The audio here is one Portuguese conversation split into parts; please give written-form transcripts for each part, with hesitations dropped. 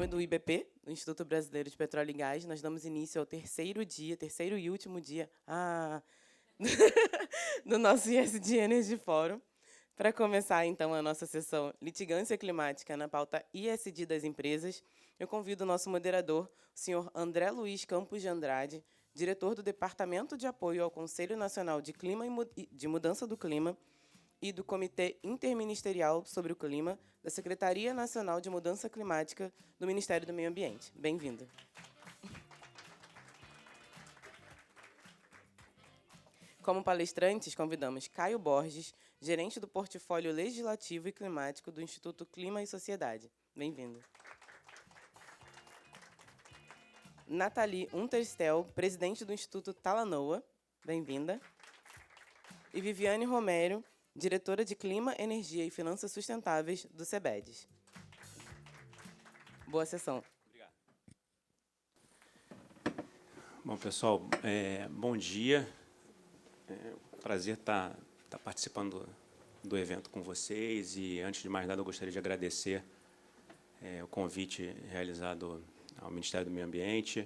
nome do IBP, do Instituto Brasileiro de Petróleo e Gás, nós damos início ao terceiro e último dia do nosso ESG Energy Forum. Para começar, então, a nossa sessão Litigância Climática na pauta ISD das empresas, eu convido o nosso moderador, o senhor André Luiz Campos de Andrade, diretor do Departamento de Apoio ao Conselho Nacional de Clima e de Mudança do Clima e do Comitê Interministerial sobre o Clima, da Secretaria Nacional de Mudança Climática do Ministério do Meio Ambiente. Bem-vindo. Como palestrantes, convidamos Caio Borges, gerente do Portfólio Legislativo e Climático do Instituto Clima e Sociedade. Bem-vindo. Nathalie Unterstel, presidente do Instituto Talanoa. Bem-vinda. E Viviane Romero, diretora de Clima, Energia e Finanças Sustentáveis do CEBEDES. Boa sessão. Obrigado. Bom, pessoal, bom dia. Prazer estar participando do evento com vocês. E, antes de mais nada, eu gostaria de agradecer o convite realizado ao Ministério do Meio Ambiente,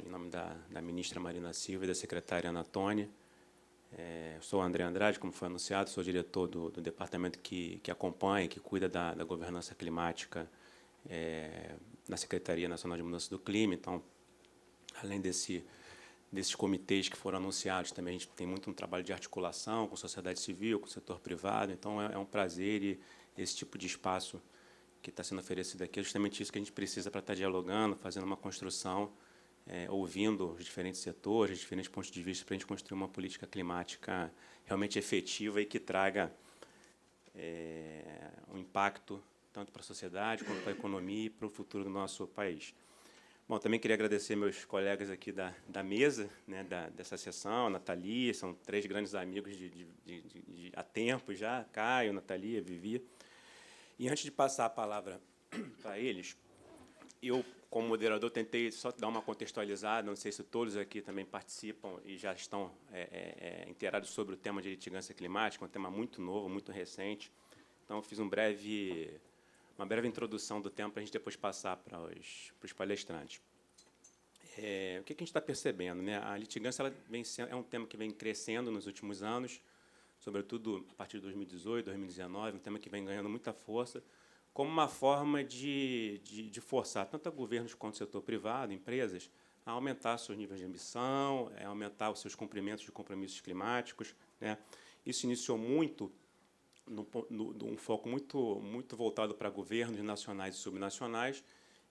em nome da ministra Marina Silva e da secretária Ana Tônia. Sou André Andrade, como foi anunciado, sou diretor do departamento que acompanha, que cuida da governança climática na Secretaria Nacional de Mudança do Clima. Então, além desses comitês que foram anunciados, também a gente tem muito um trabalho de articulação com a sociedade civil, com o setor privado. Então, é um prazer, e esse tipo de espaço que está sendo oferecido aqui é justamente isso que a gente precisa para estar dialogando, fazendo uma construção, ouvindo os diferentes setores, os diferentes pontos de vista, para a gente construir uma política climática realmente efetiva e que traga um impacto tanto para a sociedade quanto para a economia e para o futuro do nosso país. Bom, também queria agradecer meus colegas aqui da mesa, né, dessa sessão, a Nathalie, são 3 grandes amigos há tempo já, Caio, Nathalie, Vivi. E, antes de passar a palavra para eles, eu, como moderador, tentei só dar uma contextualizada, não sei se todos aqui também participam e já estão inteirados sobre o tema de litigância climática, um tema muito novo, muito recente. Então, eu fiz uma breve introdução do tema para a gente depois passar para os palestrantes. O que a gente está percebendo, né? A litigância é um tema que vem crescendo nos últimos anos, sobretudo a partir de 2018, 2019, um tema que vem ganhando muita força, como uma forma de forçar tanto a governos quanto o setor privado, empresas, a aumentar seus níveis de emissão, aumentar os seus cumprimentos de compromissos climáticos, né? Isso iniciou muito um foco muito voltado para governos nacionais e subnacionais,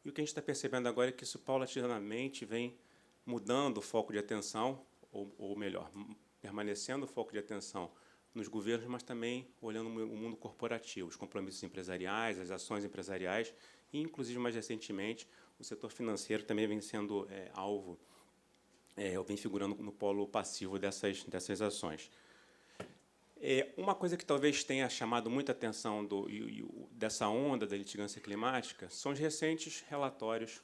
e o que a gente está percebendo agora é que isso paulatinamente vem mudando o foco de atenção, ou melhor, permanecendo o foco de atenção nos governos, mas também olhando o mundo corporativo, os compromissos empresariais, as ações empresariais, e, inclusive, mais recentemente, o setor financeiro também vem sendo alvo, vem figurando no polo passivo dessas ações. Uma coisa que talvez tenha chamado muita atenção dessa onda da litigância climática são os recentes relatórios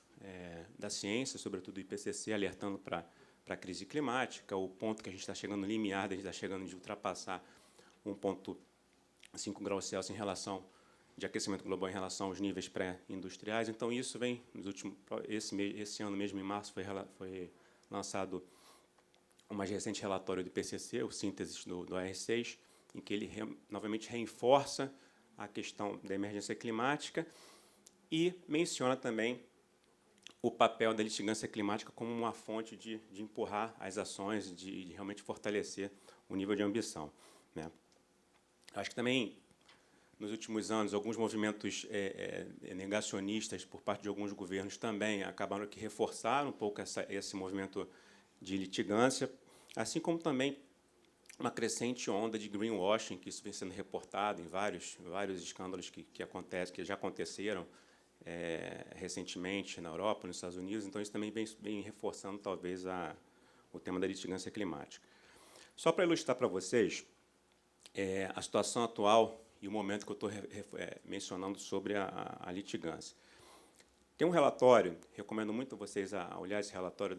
da ciência, sobretudo do IPCC, alertando para a crise climática, o ponto que a gente está chegando no limiar, a gente está chegando de ultrapassar 1,5 graus Celsius de aquecimento global em relação aos níveis pré-industriais. Então, isso vem esse ano mesmo, em março, foi lançado o mais recente relatório do IPCC, o síntese do AR6, em que ele novamente reforça a questão da emergência climática e menciona também o papel da litigância climática como uma fonte de empurrar as ações, de realmente fortalecer o nível de ambição, né? Acho que também, nos últimos anos, alguns movimentos negacionistas por parte de alguns governos também acabaram que reforçaram um pouco esse movimento de litigância, assim como também uma crescente onda de greenwashing, que isso vem sendo reportado em vários escândalos que já aconteceram recentemente na Europa, nos Estados Unidos. Então, isso também vem reforçando, talvez, o tema da litigância climática. Só para ilustrar para vocês a situação atual e o momento que eu estou mencionando sobre a litigância. Tem um relatório, recomendo muito a vocês a olhar esse relatório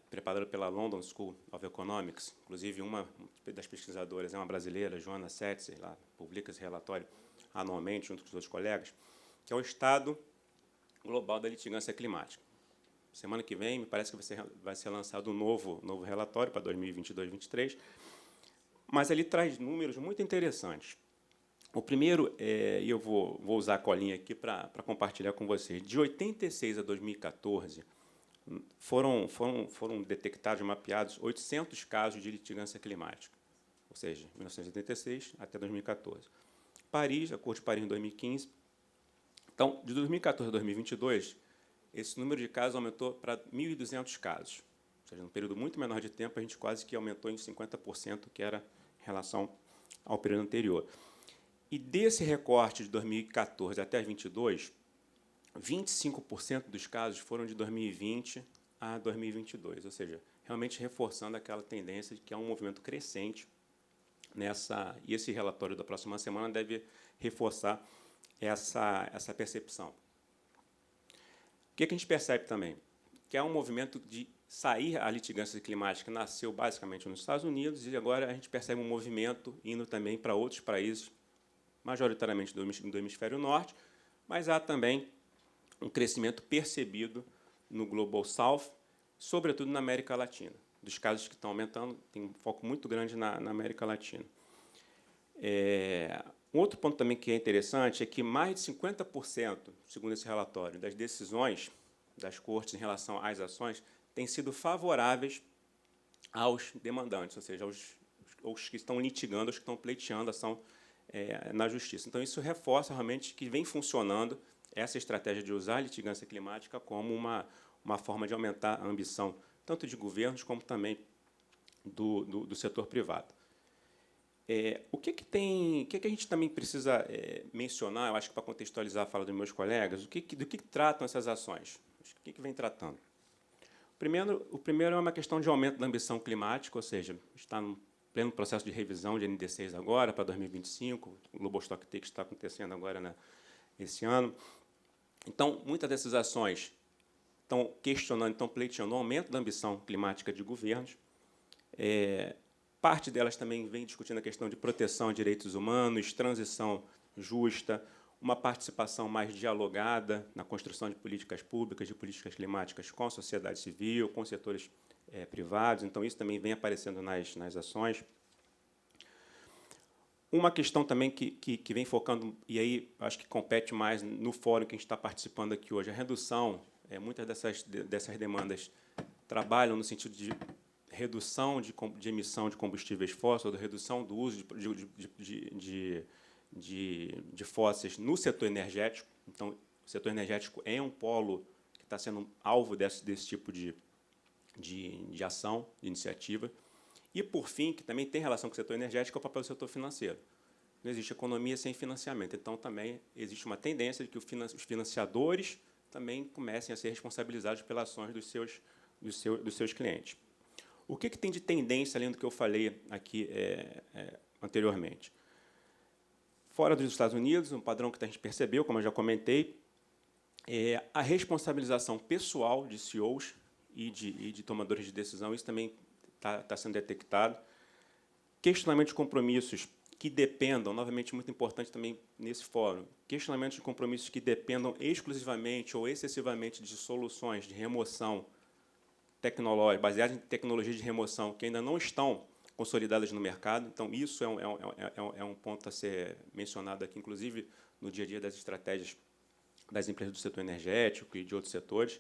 preparado pela London School of Economics. Inclusive, uma das pesquisadoras é uma brasileira, Joana Setzer, lá publica esse relatório anualmente, junto com os outros colegas, que é o estado global da litigância climática. Semana que vem, me parece que vai ser lançado um novo relatório para 2022-2023, mas ele traz números muito interessantes. O primeiro, e eu vou usar a colinha aqui para compartilhar com vocês, de 86 a 2014, foram detectados, mapeados, 800 casos de litigância climática, ou seja, 1986 até 2014. Paris, Acordo de Paris em 2015. Então, de 2014 a 2022, esse número de casos aumentou para 1.200 casos. Ou seja, num período muito menor de tempo, a gente quase que aumentou em 50%, que era em relação ao período anterior. E desse recorte de 2014 até 2022, 25% dos casos foram de 2020 a 2022, ou seja, realmente reforçando aquela tendência de que há um movimento crescente nessa, e esse relatório da próxima semana deve reforçar essa percepção. O que a gente percebe também? Que há um movimento de sair a litigância climática, nasceu basicamente nos Estados Unidos, e agora a gente percebe um movimento indo também para outros países, majoritariamente do hemisfério norte, mas há também um crescimento percebido no Global South, sobretudo na América Latina. Dos casos que estão aumentando, tem um foco muito grande na América Latina. Um outro ponto também que é interessante é que mais de 50%, segundo esse relatório, das decisões das cortes em relação às ações têm sido favoráveis aos demandantes, ou seja, aos que estão litigando, aos que estão pleiteando a ação na justiça. Então, isso reforça realmente que vem funcionando essa estratégia de usar a litigância climática como uma forma de aumentar a ambição, tanto de governos como também do setor privado. O que a gente também precisa mencionar, eu acho que para contextualizar a fala dos meus colegas, do que tratam essas ações? O que vem tratando? O primeiro é uma questão de aumento da ambição climática, ou seja, está no pleno processo de revisão de NDCs agora, para 2025, o Global Stock Take está acontecendo agora esse ano. Então, muitas dessas ações estão questionando, estão pleiteando o aumento da ambição climática de governos. Parte delas também vem discutindo a questão de proteção a direitos humanos, transição justa, uma participação mais dialogada na construção de políticas públicas, de políticas climáticas com a sociedade civil, com setores privados. Então, isso também vem aparecendo nas ações. Uma questão também que vem focando, e aí acho que compete mais no fórum que a gente está participando aqui hoje, a redução, muitas dessas demandas trabalham no sentido de redução de emissão de combustíveis fósseis, ou de redução do uso de fósseis no setor energético. Então, o setor energético é um polo que está sendo alvo desse tipo de ação, de iniciativa. E, por fim, que também tem relação com o setor energético, é o papel do setor financeiro. Não existe economia sem financiamento. Então, também existe uma tendência de que os financiadores também comecem a ser responsabilizados pelas ações dos seus clientes. O que tem de tendência, além do que eu falei aqui anteriormente? Fora dos Estados Unidos, um padrão que a gente percebeu, como eu já comentei, é a responsabilização pessoal de CEOs e de tomadores de decisão. Isso também está sendo detectado. Questionamento de compromissos que dependam, novamente, muito importante também nesse fórum, questionamentos de compromissos que dependam exclusivamente ou excessivamente de soluções de remoção tecnológica, baseadas em tecnologias de remoção que ainda não estão consolidadas no mercado. Então, isso é um ponto a ser mencionado aqui, inclusive, no dia a dia das estratégias das empresas do setor energético e de outros setores.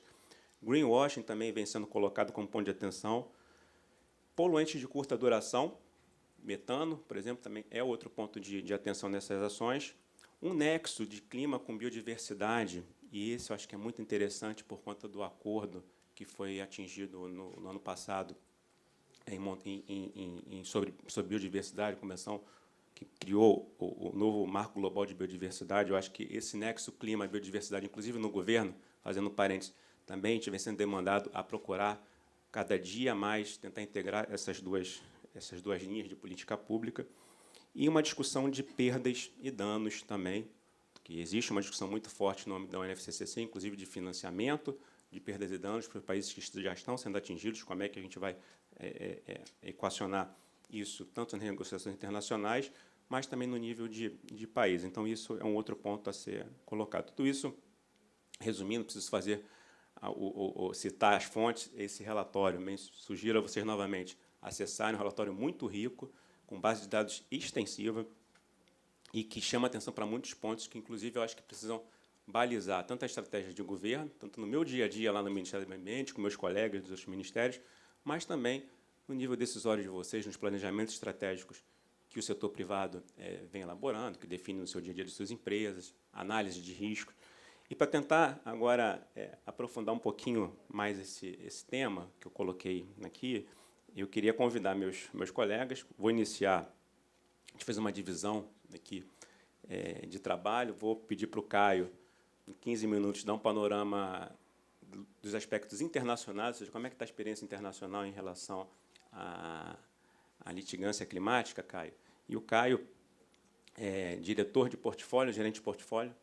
Greenwashing também vem sendo colocado como ponto de atenção. Poluentes de curta duração, metano, por exemplo, também é outro ponto de atenção nessas ações. Um nexo de clima com biodiversidade, e esse eu acho que é muito interessante por conta do acordo que foi atingido no ano passado sobre biodiversidade, a Convenção que criou o novo Marco Global de Biodiversidade. Eu acho que esse nexo clima-biodiversidade, inclusive no governo, fazendo parênteses, também vem sendo demandado a procurar cada dia mais tentar integrar essas duas linhas de política pública, e uma discussão de perdas e danos também, que existe uma discussão muito forte no âmbito da UNFCCC, inclusive de financiamento de perdas e danos para os países que já estão sendo atingidos, como é que a gente vai equacionar isso, tanto nas negociações internacionais, mas também no nível de país. Então, isso é um outro ponto a ser colocado. Tudo isso Resumindo, preciso fazer citar as fontes, esse relatório. Sugiro a vocês, novamente, acessarem um relatório muito rico, com base de dados extensiva, e que chama atenção para muitos pontos que, inclusive, eu acho que precisam balizar tanto a estratégia de governo, tanto no meu dia a dia lá no Ministério do Meio Ambiente, com meus colegas dos outros ministérios, mas também no nível decisório de vocês, nos planejamentos estratégicos que o setor privado vem elaborando, que define no seu dia a dia de suas empresas, análise de risco. E para tentar agora aprofundar um pouquinho mais esse tema que eu coloquei aqui, eu queria convidar meus colegas. Vou iniciar, a gente fez uma divisão aqui de trabalho. Vou pedir para o Caio, em 15 minutos, dar um panorama dos aspectos internacionais, ou seja, como é que está a experiência internacional em relação à litigância climática, Caio. E o Caio é diretor de portfólio, gerente de portfólio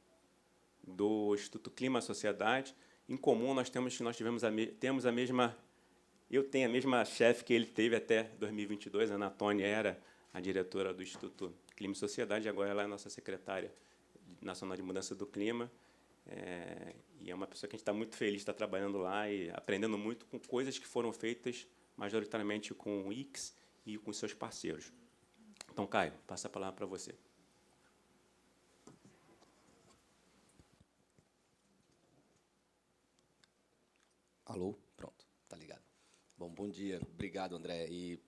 do Instituto Clima e Sociedade. Em comum, temos a mesma... Eu tenho a mesma chefe que ele teve até 2022. A Ana Tônia era a diretora do Instituto Clima e Sociedade, e agora ela é a nossa secretária nacional de mudança do clima. E é uma pessoa que a gente está muito feliz de estar trabalhando lá e aprendendo muito com coisas que foram feitas majoritariamente com o ICS e com seus parceiros. Então, Caio, passa a palavra para você. Alô? Pronto, tá ligado. Bom dia, obrigado, André. E,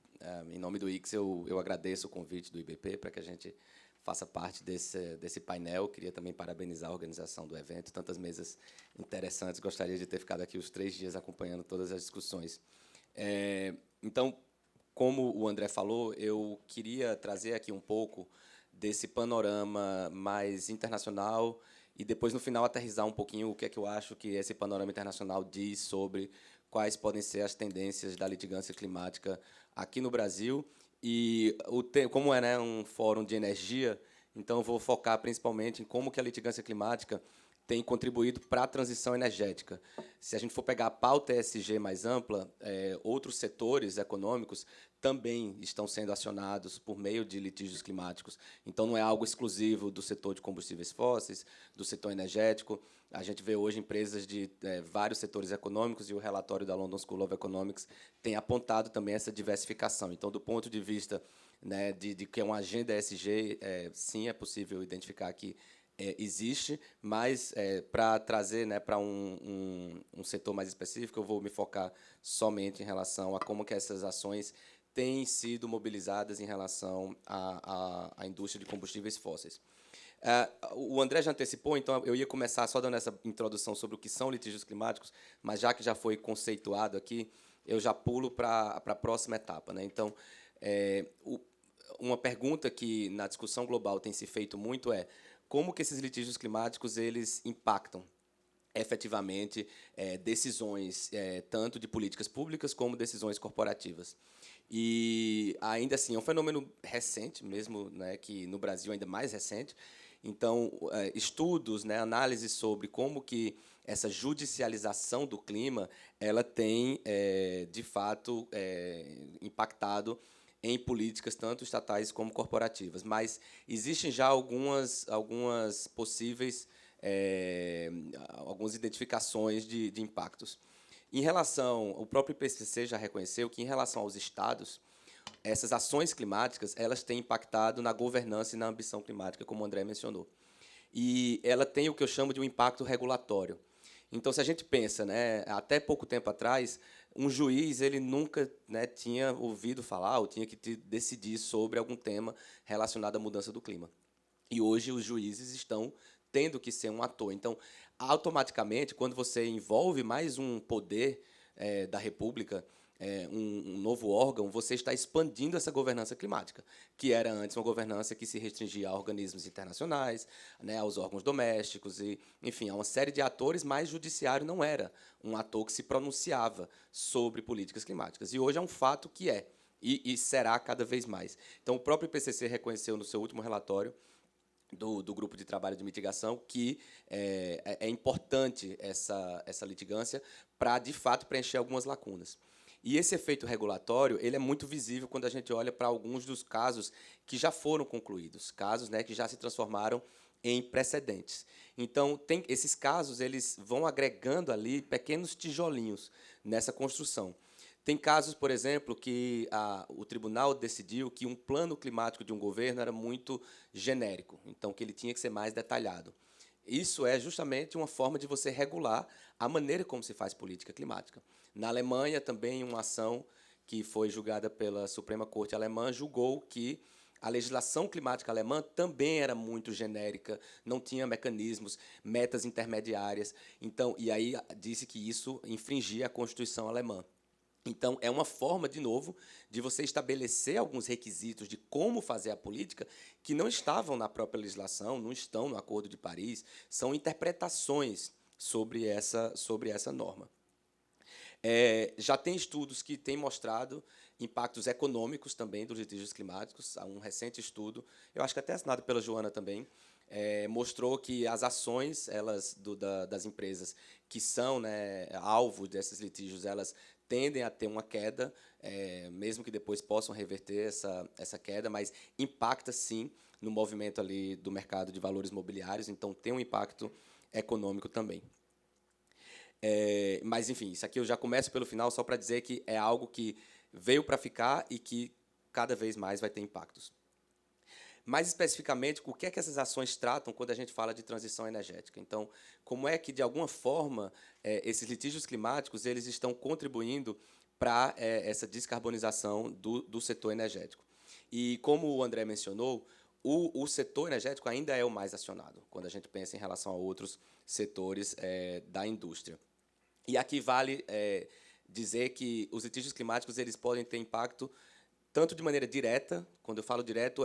em nome do ICS, eu agradeço o convite do IBP para que a gente faça parte desse painel. Queria também parabenizar a organização do evento, tantas mesas interessantes. Gostaria de ter ficado aqui os 3 dias acompanhando todas as discussões. Então, como o André falou, eu queria trazer aqui um pouco desse panorama mais internacional e depois, no final, aterrissar um pouquinho o que é que eu acho que esse panorama internacional diz sobre quais podem ser as tendências da litigância climática aqui no Brasil. E, como é, né, um fórum de energia, então eu vou focar principalmente em como que a litigância climática tem contribuído para a transição energética. Se a gente for pegar a pauta ESG mais ampla, outros setores econômicos também estão sendo acionados por meio de litígios climáticos. Então, não é algo exclusivo do setor de combustíveis fósseis, do setor energético. A gente vê hoje empresas de vários setores econômicos, e o relatório da London School of Economics tem apontado também essa diversificação. Então, do ponto de vista, né, de que é uma agenda ESG, sim, é possível identificar aqui existe, mas para trazer, né, para um setor mais específico, eu vou me focar somente em relação a como que essas ações têm sido mobilizadas em relação à indústria de combustíveis fósseis. O André já antecipou, então eu ia começar só dando essa introdução sobre o que são litígios climáticos, mas já que já foi conceituado aqui, eu já pulo para a próxima etapa, né? Então, uma pergunta que na discussão global tem se feito muito é como que esses litígios climáticos eles impactam efetivamente decisões tanto de políticas públicas como decisões corporativas. E, ainda assim, é um fenômeno recente, mesmo, né, que no Brasil ainda mais recente. Então, estudos, né, análises sobre como que essa judicialização do clima ela tem, de fato, impactado em políticas tanto estatais como corporativas. Mas existem já algumas possíveis, algumas identificações de impactos. Em relação, o próprio IPCC já reconheceu que, em relação aos estados, essas ações climáticas elas têm impactado na governança e na ambição climática, como o André mencionou. E ela tem o que eu chamo de um impacto regulatório. Então, se a gente pensa, né, até pouco tempo atrás, um juiz ele nunca, né, tinha ouvido falar ou tinha que decidir sobre algum tema relacionado à mudança do clima. E hoje os juízes estão tendo que ser um ator. Então, automaticamente, quando você envolve mais um poder da República, um novo órgão, você está expandindo essa governança climática, que era antes uma governança que se restringia a organismos internacionais, né, aos órgãos domésticos, e, enfim, a uma série de atores, mas o judiciário não era um ator que se pronunciava sobre políticas climáticas. E hoje é um fato que e será cada vez mais. Então, o próprio IPCC reconheceu no seu último relatório do grupo de trabalho de mitigação que é importante essa litigância para, de fato, preencher algumas lacunas. E esse efeito regulatório ele é muito visível quando a gente olha para alguns dos casos que já foram concluídos, casos, né, que já se transformaram em precedentes. Então, esses casos eles vão agregando ali pequenos tijolinhos nessa construção. Tem casos, por exemplo, que o tribunal decidiu que um plano climático de um governo era muito genérico, então que ele tinha que ser mais detalhado. Isso é justamente uma forma de você regular a maneira como se faz política climática. Na Alemanha, também, uma ação que foi julgada pela Suprema Corte Alemã julgou que a legislação climática alemã também era muito genérica, não tinha mecanismos, metas intermediárias. Então, e aí disse que isso infringia a Constituição alemã. Então, é uma forma, de novo, de você estabelecer alguns requisitos de como fazer a política que não estavam na própria legislação, não estão no Acordo de Paris, são interpretações sobre essa norma. Já tem estudos que têm mostrado impactos econômicos também dos litígios climáticos. Há um recente estudo, eu acho que até assinado pela Joana também, mostrou que as ações das empresas que são, né, alvo desses litígios, elas tendem a ter uma queda, mesmo que depois possam reverter essa queda, mas impacta, sim, no movimento ali do mercado de valores mobiliários, então tem um impacto econômico também. Mas, enfim, isso aqui eu já começo pelo final, só para dizer que é algo que veio para ficar e que cada vez mais vai ter impactos. Mais especificamente, o que é que essas ações tratam quando a gente fala de transição energética? Então, como é que, de alguma forma, esses litígios climáticos eles estão contribuindo para essa descarbonização do setor energético? E, como o André mencionou, o setor energético ainda é o mais acionado, quando a gente pensa em relação a outros setores da indústria. E aqui vale dizer que os litígios climáticos eles podem ter impacto tanto de maneira direta, quando eu falo direto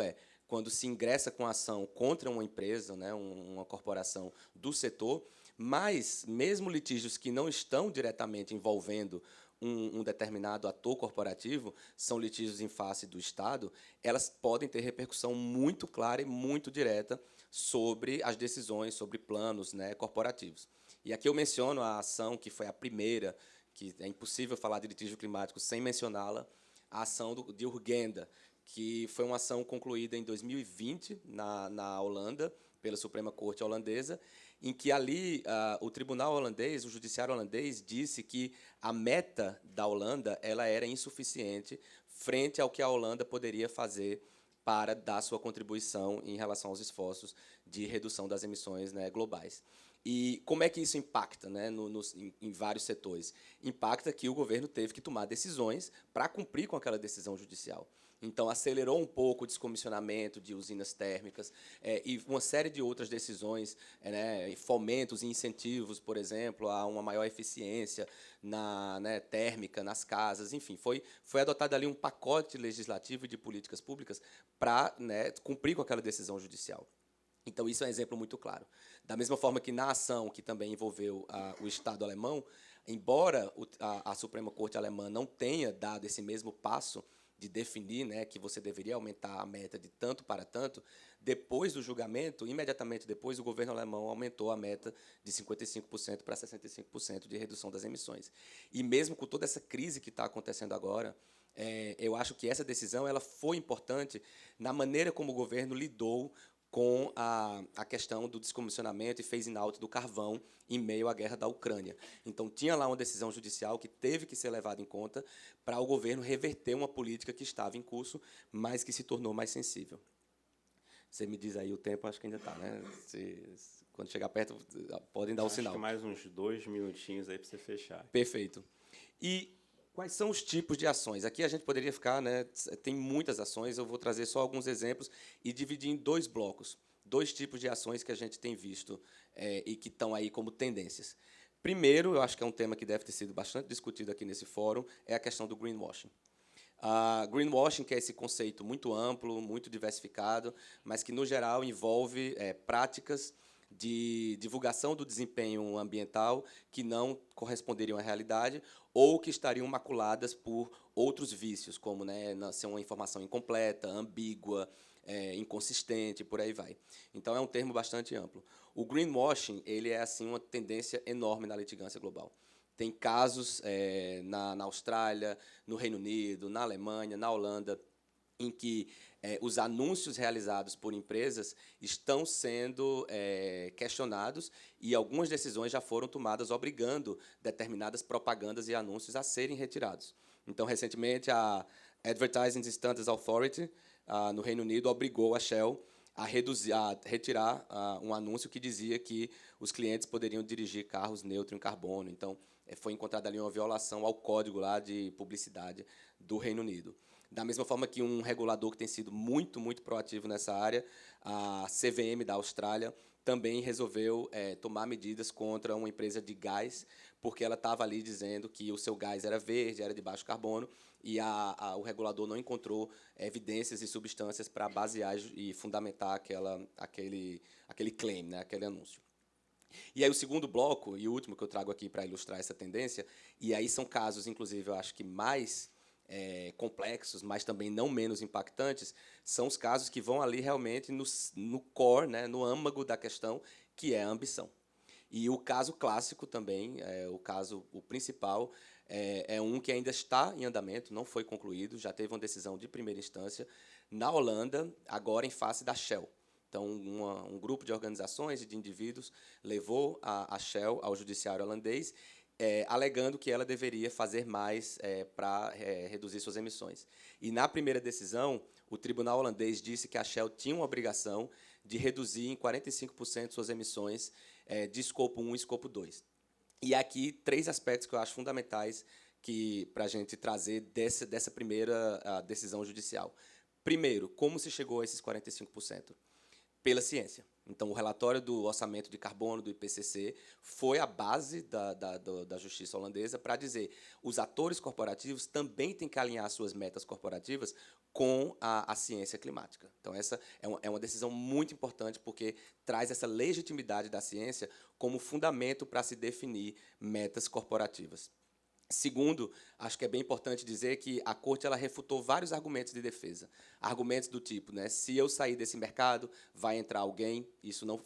quando se ingressa com ação contra uma empresa, né, uma corporação do setor, mas mesmo litígios que não estão diretamente envolvendo um determinado ator corporativo, são litígios em face do Estado, elas podem ter repercussão muito clara e muito direta sobre as decisões, sobre planos, né, corporativos. E aqui eu menciono a ação que foi a primeira, que é impossível falar de litígio climático sem mencioná-la, a ação de Urgenda, que foi uma ação concluída em 2020 na Holanda, pela Suprema Corte holandesa, em que ali o tribunal holandês, o judiciário holandês, disse que a meta da Holanda ela era insuficiente frente ao que a Holanda poderia fazer para dar sua contribuição em relação aos esforços de redução das emissões, né, globais. E como é que isso impacta, né, em vários setores? Impacta que o governo teve que tomar decisões para cumprir com aquela decisão judicial. Então, acelerou um pouco o descomissionamento de usinas térmicas e uma série de outras decisões, né, fomentos e incentivos, por exemplo, a uma maior eficiência térmica nas casas. Enfim, foi adotado ali um pacote legislativo e de políticas públicas para, né, cumprir com aquela decisão judicial. Então, isso é um exemplo muito claro. Da mesma forma que na ação que também envolveu o Estado alemão, embora a Suprema Corte alemã não tenha dado esse mesmo passo de definir, né, que você deveria aumentar a meta de tanto para tanto, depois do julgamento, imediatamente depois, o governo alemão aumentou a meta de 55% para 65% de redução das emissões. E mesmo com toda essa crise que está acontecendo agora, eu acho que essa decisão ela foi importante na maneira como o governo lidou com a questão do descomissionamento e phasing out do carvão em meio à guerra da Ucrânia. Então, tinha lá uma decisão judicial que teve que ser levada em conta para o governo reverter uma política que estava em curso, mas que se tornou mais sensível. Você me diz aí o tempo, acho que ainda está, né? Quando chegar perto, podem dar o sinal. Acho que mais uns 2 minutinhos aí para você fechar. Perfeito. E quais são os tipos de ações? Aqui a gente poderia ficar, né, tem muitas ações, eu vou trazer só alguns exemplos e dividir em 2 blocos, 2 tipos de ações que a gente tem visto e que estão aí como tendências. Primeiro, eu acho que é um tema que deve ter sido bastante discutido aqui nesse fórum, é a questão do greenwashing. Greenwashing, que é esse conceito muito amplo, muito diversificado, mas que, no geral, envolve práticas de divulgação do desempenho ambiental que não corresponderiam à realidade ou que estariam maculadas por outros vícios, como, né, ser uma informação incompleta, ambígua, inconsistente, por aí vai. Então, é um termo bastante amplo. O greenwashing ele é assim uma tendência enorme na litigância global. Tem casos na Austrália, no Reino Unido, na Alemanha, na Holanda, em que os anúncios realizados por empresas estão sendo questionados e algumas decisões já foram tomadas obrigando determinadas propagandas e anúncios a serem retirados. Então, recentemente, a Advertising Standards Authority, no Reino Unido, obrigou a Shell a retirar um anúncio que dizia que os clientes poderiam dirigir carros neutros em carbono. Então, foi encontrada ali uma violação ao código lá de publicidade do Reino Unido. Da mesma forma que um regulador que tem sido muito, muito proativo nessa área, a CVM da Austrália, também resolveu tomar medidas contra uma empresa de gás, porque ela estava ali dizendo que o seu gás era verde, era de baixo carbono, e o regulador não encontrou evidências e substâncias para basear e fundamentar aquele claim, né, aquele anúncio. E aí o segundo bloco, e o último que eu trago aqui para ilustrar essa tendência, e aí são casos, inclusive, eu acho que mais complexos, mas também não menos impactantes, são os casos que vão ali realmente no core, né, no âmago da questão, que é a ambição. E o caso clássico também, o principal, é um que ainda está em andamento, não foi concluído, já teve uma decisão de primeira instância, na Holanda, agora em face da Shell. Então, um grupo de organizações e de indivíduos levou a Shell ao judiciário holandês, alegando que ela deveria fazer mais para reduzir suas emissões. E, na primeira decisão, o tribunal holandês disse que a Shell tinha uma obrigação de reduzir em 45% suas emissões de escopo 1 e escopo 2. E aqui, 3 aspectos que eu acho fundamentais para a gente trazer dessa primeira decisão judicial. Primeiro, como se chegou a esses 45%? Pela ciência. Então, o relatório do orçamento de carbono do IPCC foi a base da justiça holandesa para dizer os atores corporativos também têm que alinhar suas metas corporativas com a ciência climática. Então, essa é uma decisão muito importante, porque traz essa legitimidade da ciência como fundamento para se definir metas corporativas. Segundo, acho que é bem importante dizer que a Corte ela refutou vários argumentos de defesa. Argumentos do tipo, né, se eu sair desse mercado, vai entrar alguém, isso não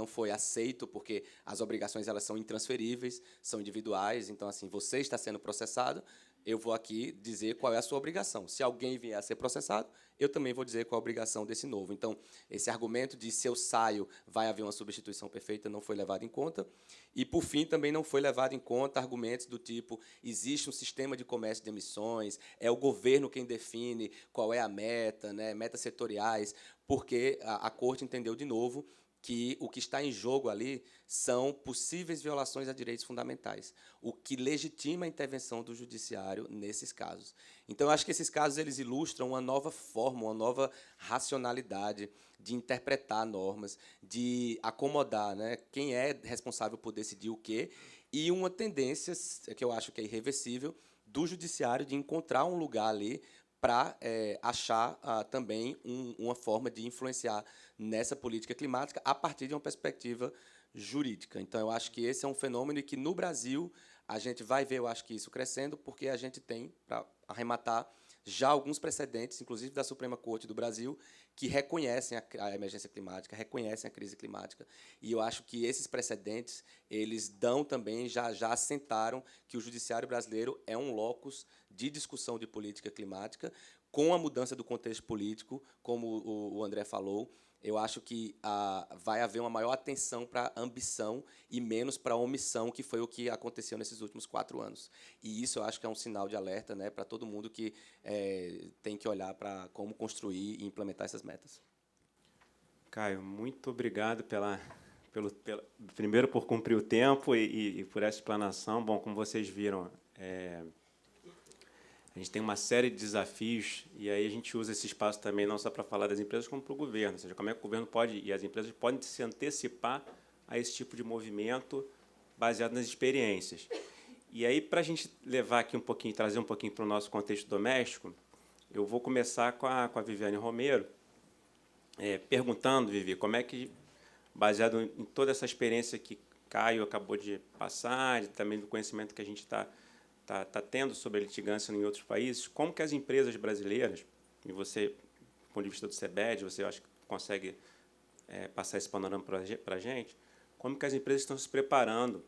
foi aceito, porque as obrigações elas são intransferíveis, são individuais, então, assim, você está sendo processado, eu vou aqui dizer qual é a sua obrigação. Se alguém vier a ser processado, eu também vou dizer qual é a obrigação desse novo. Então, esse argumento de se eu saio, vai haver uma substituição perfeita, não foi levado em conta. E, por fim, também não foi levado em conta argumentos do tipo existe um sistema de comércio de emissões, é o governo quem define qual é a meta, né, metas setoriais, porque a Corte entendeu, de novo, que o que está em jogo ali são possíveis violações a direitos fundamentais, o que legitima a intervenção do judiciário nesses casos. Então, eu acho que esses casos eles ilustram uma nova forma, uma nova racionalidade de interpretar normas, de acomodar, né, quem é responsável por decidir o quê, e uma tendência, que eu acho que é irreversível, do judiciário de encontrar um lugar ali para achar também uma forma de influenciar nessa política climática a partir de uma perspectiva jurídica. Então, eu acho que esse é um fenômeno e que, no Brasil, a gente vai ver, eu acho que isso crescendo, porque a gente tem, para arrematar, já alguns precedentes, inclusive da Suprema Corte do Brasil, que reconhecem a emergência climática, reconhecem a crise climática. E eu acho que esses precedentes, eles dão também, já assentaram que o judiciário brasileiro é um locus de discussão de política climática, com a mudança do contexto político, como o André falou. Eu acho que vai haver uma maior atenção para a ambição e menos para a omissão, que foi o que aconteceu nesses últimos 4 anos. E isso eu acho que é um sinal de alerta, né, para todo mundo que tem que olhar para como construir e implementar essas metas. Caio, muito obrigado primeiro por cumprir o tempo e por essa explanação. Bom, como vocês viram, a gente tem uma série de desafios e aí a gente usa esse espaço também não só para falar das empresas, como para o governo. Ou seja, como é que o governo pode e as empresas podem se antecipar a esse tipo de movimento baseado nas experiências. E aí, para a gente levar aqui um pouquinho, trazer um pouquinho para o nosso contexto doméstico, eu vou começar com a Viviane Romero, perguntando, Vivi, como é que, baseado em toda essa experiência que Caio acabou de passar, e também do conhecimento que a gente está tendo sobre a litigância em outros países, como que as empresas brasileiras, e você, do ponto de vista do CEBED, você acha que consegue passar esse panorama para a gente, como que as empresas estão se preparando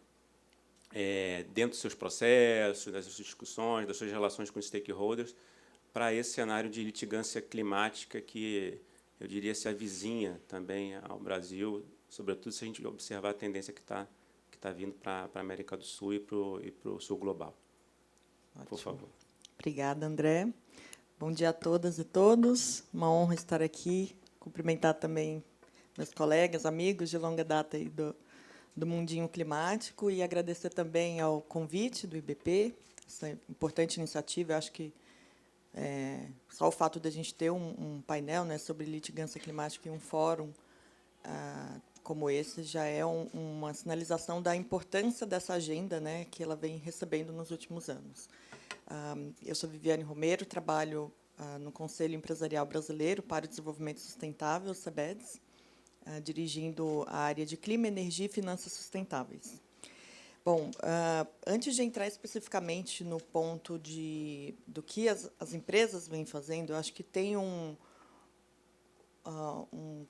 dentro dos seus processos, das suas discussões, das suas relações com os stakeholders, para esse cenário de litigância climática que, eu diria, se avizinha também ao Brasil, sobretudo se a gente observar a tendência que está vindo para a América do Sul e para o Sul global. Ótimo. Por favor. Obrigada, André. Bom dia a todas e todos. Uma honra estar aqui. Cumprimentar também meus colegas, amigos de longa data aí do Mundinho Climático e agradecer também ao convite do IBP, essa importante iniciativa. Eu acho que só o fato de a gente ter um painel, né, sobre litigância climática e um fórum como esse já é uma sinalização da importância dessa agenda, né, que ela vem recebendo nos últimos anos. Eu sou Viviane Romero, trabalho no Conselho Empresarial Brasileiro para o Desenvolvimento Sustentável, SEBEDS, dirigindo a área de Clima, Energia e Finanças Sustentáveis. Bom, antes de entrar especificamente no ponto do que as empresas vêm fazendo, eu acho que tem um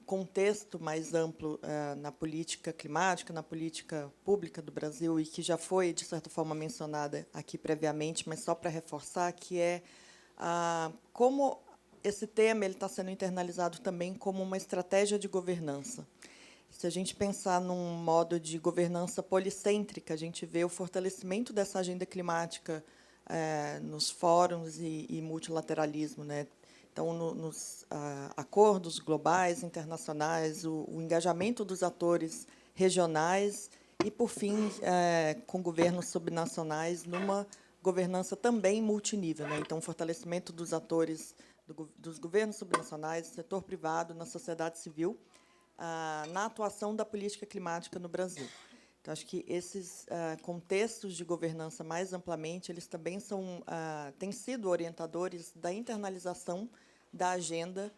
contexto mais amplo na política climática, na política pública do Brasil, e que já foi, de certa forma, mencionada aqui previamente, mas só para reforçar, que é como esse tema está sendo internalizado também como uma estratégia de governança. Se a gente pensar num modo de governança policêntrica, a gente vê o fortalecimento dessa agenda climática nos fóruns e multilateralismo, né? Então, nos acordos globais, internacionais, o engajamento dos atores regionais e, por fim, com governos subnacionais, numa governança também multinível, né? Então, o fortalecimento dos atores, dos governos subnacionais, do setor privado, na sociedade civil, na atuação da política climática no Brasil. Então, acho que esses contextos de governança mais amplamente, eles também têm sido orientadores da internalização da agenda,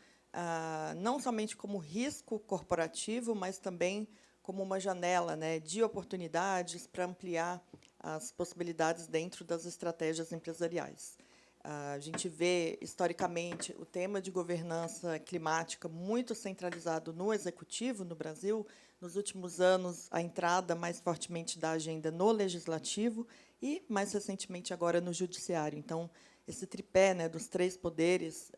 não somente como risco corporativo, mas também como uma janela, né, de oportunidades para ampliar as possibilidades dentro das estratégias empresariais. A gente vê, historicamente, o tema de governança climática muito centralizado no executivo, no Brasil. Nos últimos anos, a entrada mais fortemente da agenda no legislativo e, mais recentemente, agora no judiciário. Então, esse tripé, né, dos três poderes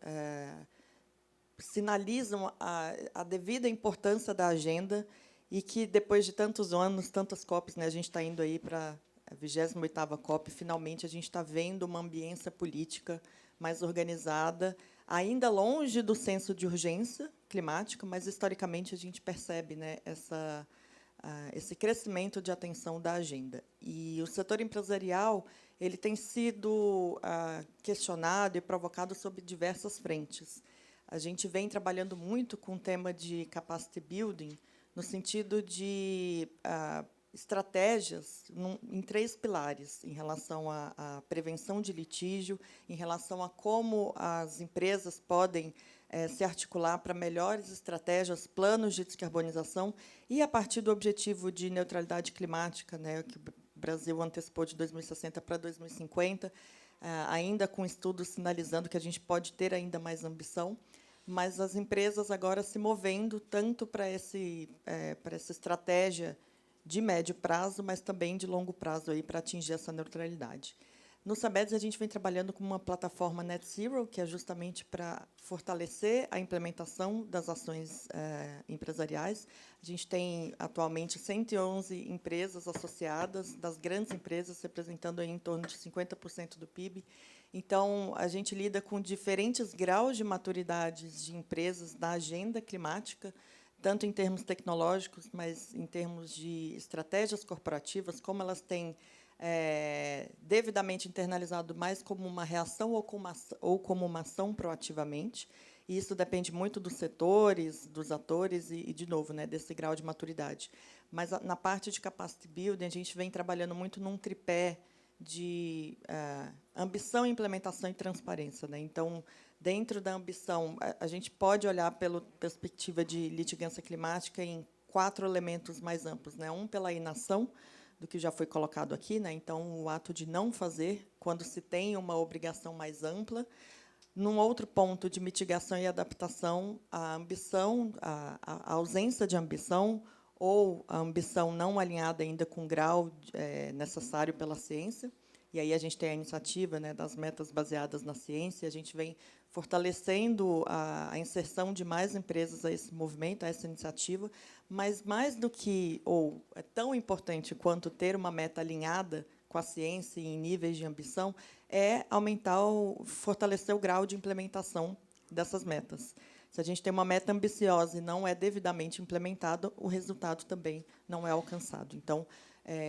sinalizam a devida importância da agenda e que, depois de tantos anos, tantas COPs, né, a gente está indo aí para a 28ª COP, finalmente a gente está vendo uma ambiência política mais organizada, ainda longe do senso de urgência climática, mas, historicamente, a gente percebe, né, esse crescimento de atenção da agenda. E o setor empresarial ele tem sido questionado e provocado sob diversas frentes. A gente vem trabalhando muito com o tema de capacity building, no sentido de estratégias em três pilares, em relação à prevenção de litígio, em relação a como as empresas podem se articular para melhores estratégias, planos de descarbonização, e a partir do objetivo de neutralidade climática, né, que o Brasil antecipou de 2060 para 2050, ainda com estudos sinalizando que a gente pode ter ainda mais ambição, mas as empresas agora se movendo tanto para essa estratégia de médio prazo, mas também de longo prazo aí para atingir essa neutralidade. No SEBEDS, a gente vem trabalhando com uma plataforma Net Zero, que é justamente para fortalecer a implementação das ações empresariais. A gente tem, atualmente, 111 empresas associadas, das grandes empresas, representando aí em torno de 50% do PIB. Então, a gente lida com diferentes graus de maturidade de empresas na agenda climática, tanto em termos tecnológicos, mas em termos de estratégias corporativas, como elas têm devidamente internalizado mais como uma reação ou como uma ação proativamente. E isso depende muito dos setores, dos atores e de novo, né, desse grau de maturidade. Mas, na parte de capacity building, a gente vem trabalhando muito num tripé de ambição, implementação e transparência, né? Então, dentro da ambição, a gente pode olhar pela perspectiva de litigância climática em 4 elementos mais amplos, né? Um, pela inação, do que já foi colocado aqui, né? Então, o ato de não fazer, quando se tem uma obrigação mais ampla. Num outro ponto de mitigação e adaptação, a ambição, a ausência de ambição, ou a ambição não alinhada ainda com o grau necessário pela ciência. E aí a gente tem a iniciativa, né, das metas baseadas na ciência, a gente vem fortalecendo a inserção de mais empresas a esse movimento, a essa iniciativa, mas mais do que, ou é tão importante quanto ter uma meta alinhada com a ciência e em níveis de ambição, é fortalecer o grau de implementação dessas metas. Se a gente tem uma meta ambiciosa e não é devidamente implementada, o resultado também não é alcançado. Então,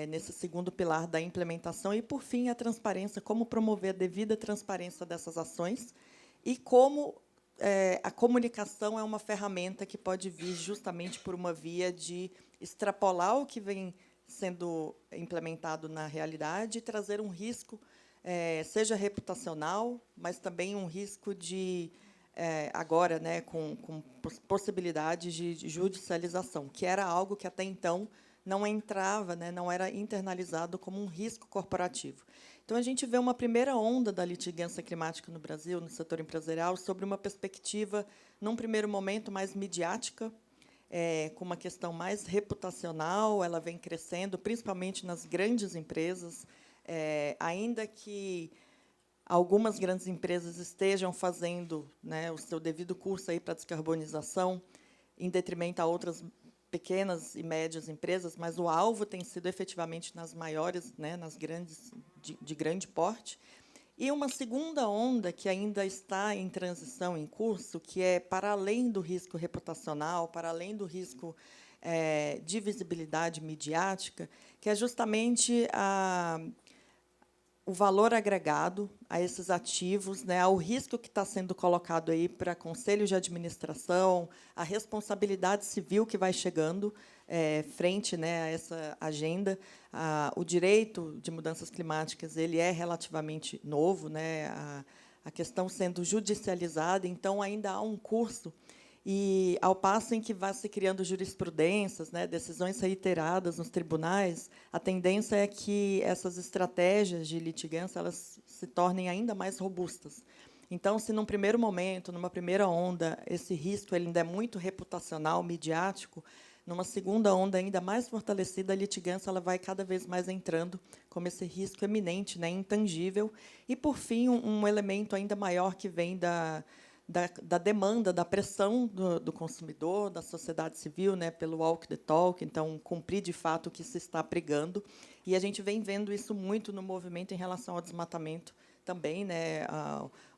nesse segundo pilar da implementação, e, por fim, a transparência, como promover a devida transparência dessas ações e como a comunicação é uma ferramenta que pode vir justamente por uma via de extrapolar o que vem sendo implementado na realidade e trazer um risco, seja reputacional, mas também um risco de, agora, né, com possibilidades de judicialização, que era algo que, até então, não entrava, né, não era internalizado como um risco corporativo. Então, a gente vê uma primeira onda da litigância climática no Brasil, no setor empresarial, sobre uma perspectiva, num primeiro momento, mais midiática, com uma questão mais reputacional. Ela vem crescendo, principalmente nas grandes empresas, ainda que algumas grandes empresas estejam fazendo, né, o seu devido curso aí para a descarbonização, em detrimento a outras pequenas e médias empresas, mas o alvo tem sido efetivamente nas maiores, né, nas grandes, de grande porte. E uma segunda onda que ainda está em transição, em curso, que é para além do risco reputacional, para além do risco de visibilidade midiática, que é justamente o valor agregado a esses ativos, né, ao risco que está sendo colocado aí para conselhos de administração, a responsabilidade civil que vai chegando frente, né, a essa agenda. O direito de mudanças climáticas ele é relativamente novo, né, a questão sendo judicializada, então ainda há um curso. E, ao passo em que vai se criando jurisprudências, né, decisões reiteradas nos tribunais, a tendência é que essas estratégias de litigância elas se tornem ainda mais robustas. Então, se, num primeiro momento, numa primeira onda, esse risco ele ainda é muito reputacional, midiático, numa segunda onda ainda mais fortalecida, a litigância ela vai cada vez mais entrando como esse risco eminente, né, intangível. E, por fim, um elemento ainda maior que vem da demanda, da pressão do consumidor, da sociedade civil, né, pelo walk the talk, então, cumprir, de fato, o que se está pregando. E a gente vem vendo isso muito no movimento em relação ao desmatamento também, né,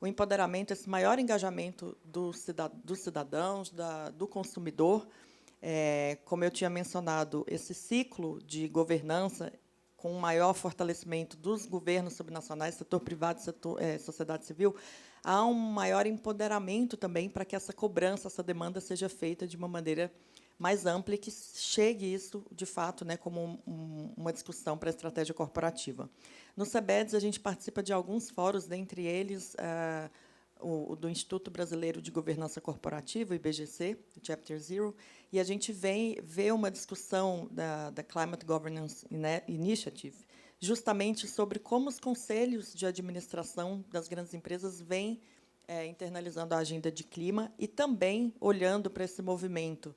o empoderamento, esse maior engajamento dos cidadãos, do consumidor. Como eu tinha mencionado, esse ciclo de governança com um maior fortalecimento dos governos subnacionais, setor privado e sociedade civil, há um maior empoderamento também para que essa cobrança, essa demanda seja feita de uma maneira mais ampla e que chegue isso, de fato, né, como uma discussão para a estratégia corporativa. No CBEDS, a gente participa de alguns fóruns, dentre eles o do Instituto Brasileiro de Governança Corporativa, o IBGC, o Chapter Zero, e a gente vê uma discussão da Climate Governance Initiative, justamente sobre como os conselhos de administração das grandes empresas vêm internalizando a agenda de clima e também olhando para esse movimento,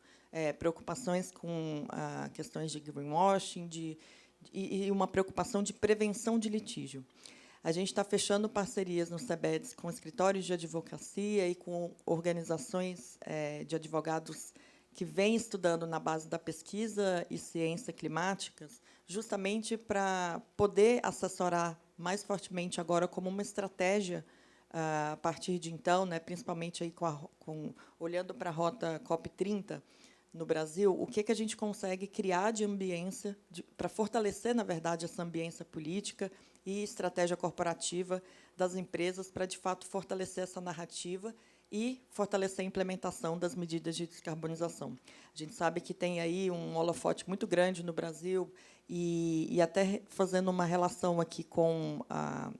preocupações com questões de greenwashing e uma preocupação de prevenção de litígio. A gente está fechando parcerias no CBEDS com escritórios de advocacia e com organizações de advogados que vêm estudando na base da pesquisa e ciência climáticas, justamente para poder assessorar mais fortemente agora como uma estratégia a partir de então, né, principalmente aí olhando para a rota COP30 no Brasil, o que a gente consegue criar de ambiência para fortalecer, na verdade, essa ambiência política e estratégia corporativa das empresas para, de fato, fortalecer essa narrativa e fortalecer a implementação das medidas de descarbonização. A gente sabe que tem aí um holofote muito grande no Brasil e até fazendo uma relação aqui com